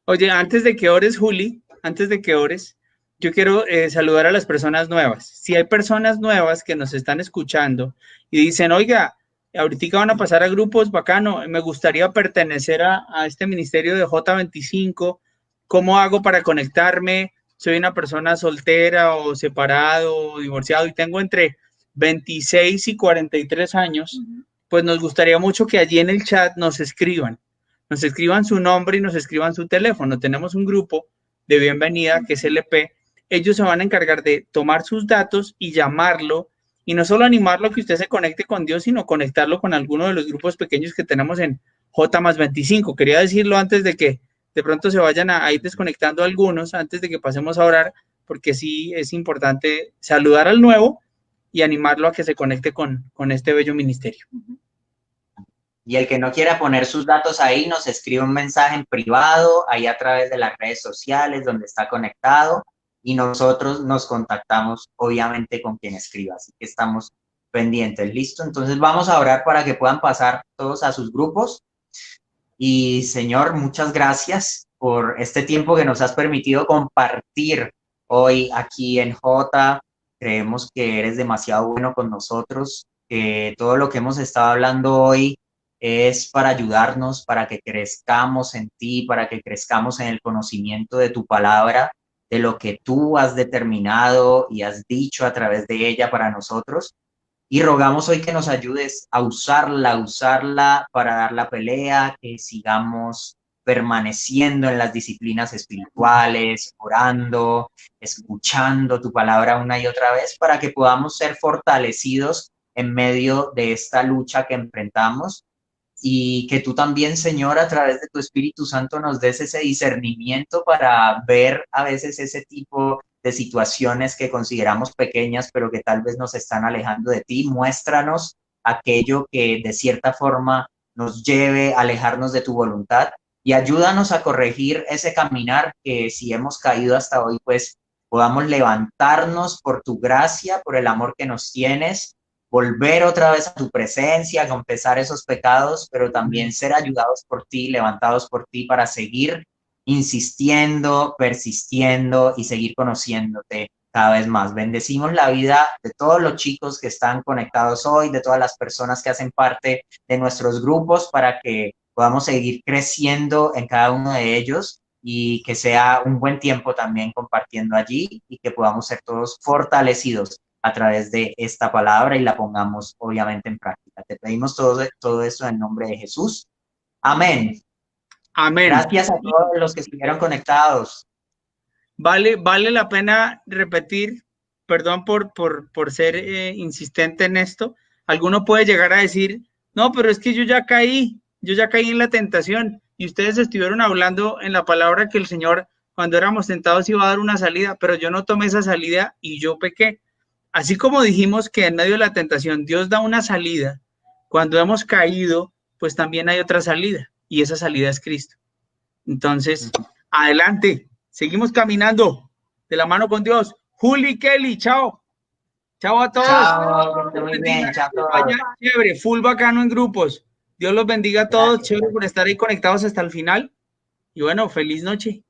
Oye, antes de que ores, Juli, antes de que ores, yo quiero saludar a las personas nuevas. Si hay personas nuevas que nos están escuchando y dicen, oiga, ahorita van a pasar a grupos, bacano, me gustaría pertenecer a este ministerio de J25, ¿cómo hago para conectarme? Soy una persona soltera o separado o divorciado y tengo entre 26 y 43 años, pues nos gustaría mucho que allí en el chat nos escriban su nombre y nos escriban su teléfono. Tenemos un grupo de bienvenida que es LP. Ellos se van a encargar de tomar sus datos y llamarlo, y no solo animarlo a que usted se conecte con Dios, sino conectarlo con alguno de los grupos pequeños que tenemos en J+25. Quería decirlo antes de que de pronto se vayan a ir desconectando algunos, antes de que pasemos a orar, porque sí es importante saludar al nuevo y animarlo a que se conecte con este bello ministerio. Y el que no quiera poner sus datos ahí, nos escribe un mensaje en privado, ahí a través de las redes sociales donde está conectado, y nosotros nos contactamos, obviamente, con quien escriba. Así que estamos pendientes. ¿Listo? Entonces vamos a orar para que puedan pasar todos a sus grupos. Y Señor, muchas gracias por este tiempo que nos has permitido compartir hoy aquí en J. Creemos que eres demasiado bueno con nosotros, que todo lo que hemos estado hablando hoy es para ayudarnos, para que crezcamos en ti, para que crezcamos en el conocimiento de tu palabra, de lo que tú has determinado y has dicho a través de ella para nosotros. Y rogamos hoy que nos ayudes a usarla para dar la pelea, que sigamos permaneciendo en las disciplinas espirituales, orando, escuchando tu palabra una y otra vez, para que podamos ser fortalecidos en medio de esta lucha que enfrentamos, y que tú también, Señor, a través de tu Espíritu Santo nos des ese discernimiento para ver a veces ese tipo de situaciones que consideramos pequeñas, pero que tal vez nos están alejando de ti. Muéstranos aquello que de cierta forma nos lleve a alejarnos de tu voluntad, y ayúdanos a corregir ese caminar que, si hemos caído hasta hoy, pues podamos levantarnos por tu gracia, por el amor que nos tienes, volver otra vez a tu presencia, confesar esos pecados, pero también ser ayudados por ti, levantados por ti, para seguir insistiendo, persistiendo y seguir conociéndote cada vez más. Bendecimos la vida de todos los chicos que están conectados hoy, de todas las personas que hacen parte de nuestros grupos, para que podamos seguir creciendo en cada uno de ellos, y que sea un buen tiempo también compartiendo allí, y que podamos ser todos fortalecidos a través de esta palabra y la pongamos obviamente en práctica. Te pedimos todo esto en nombre de Jesús. Amén. Amén. Gracias a todos los que estuvieron conectados. Vale la pena repetir, perdón por ser insistente en esto. Alguno puede llegar a decir, no, pero es que yo ya caí en la tentación, y ustedes estuvieron hablando en la palabra que el Señor, cuando éramos tentados, iba a dar una salida, pero yo no tomé esa salida y yo pequé. Así como dijimos que en medio de la tentación Dios da una salida, cuando hemos caído, pues también hay otra salida, y esa salida es Cristo. Entonces, adelante, seguimos caminando de la mano con Dios. Juli, Kelly, chao. Chao a todos. Chao, muy bien, chao a todos. Vaya, chévere, full bacano en grupos. Dios los bendiga a todos. Gracias. Chévere por estar ahí conectados hasta el final. Y bueno, feliz noche.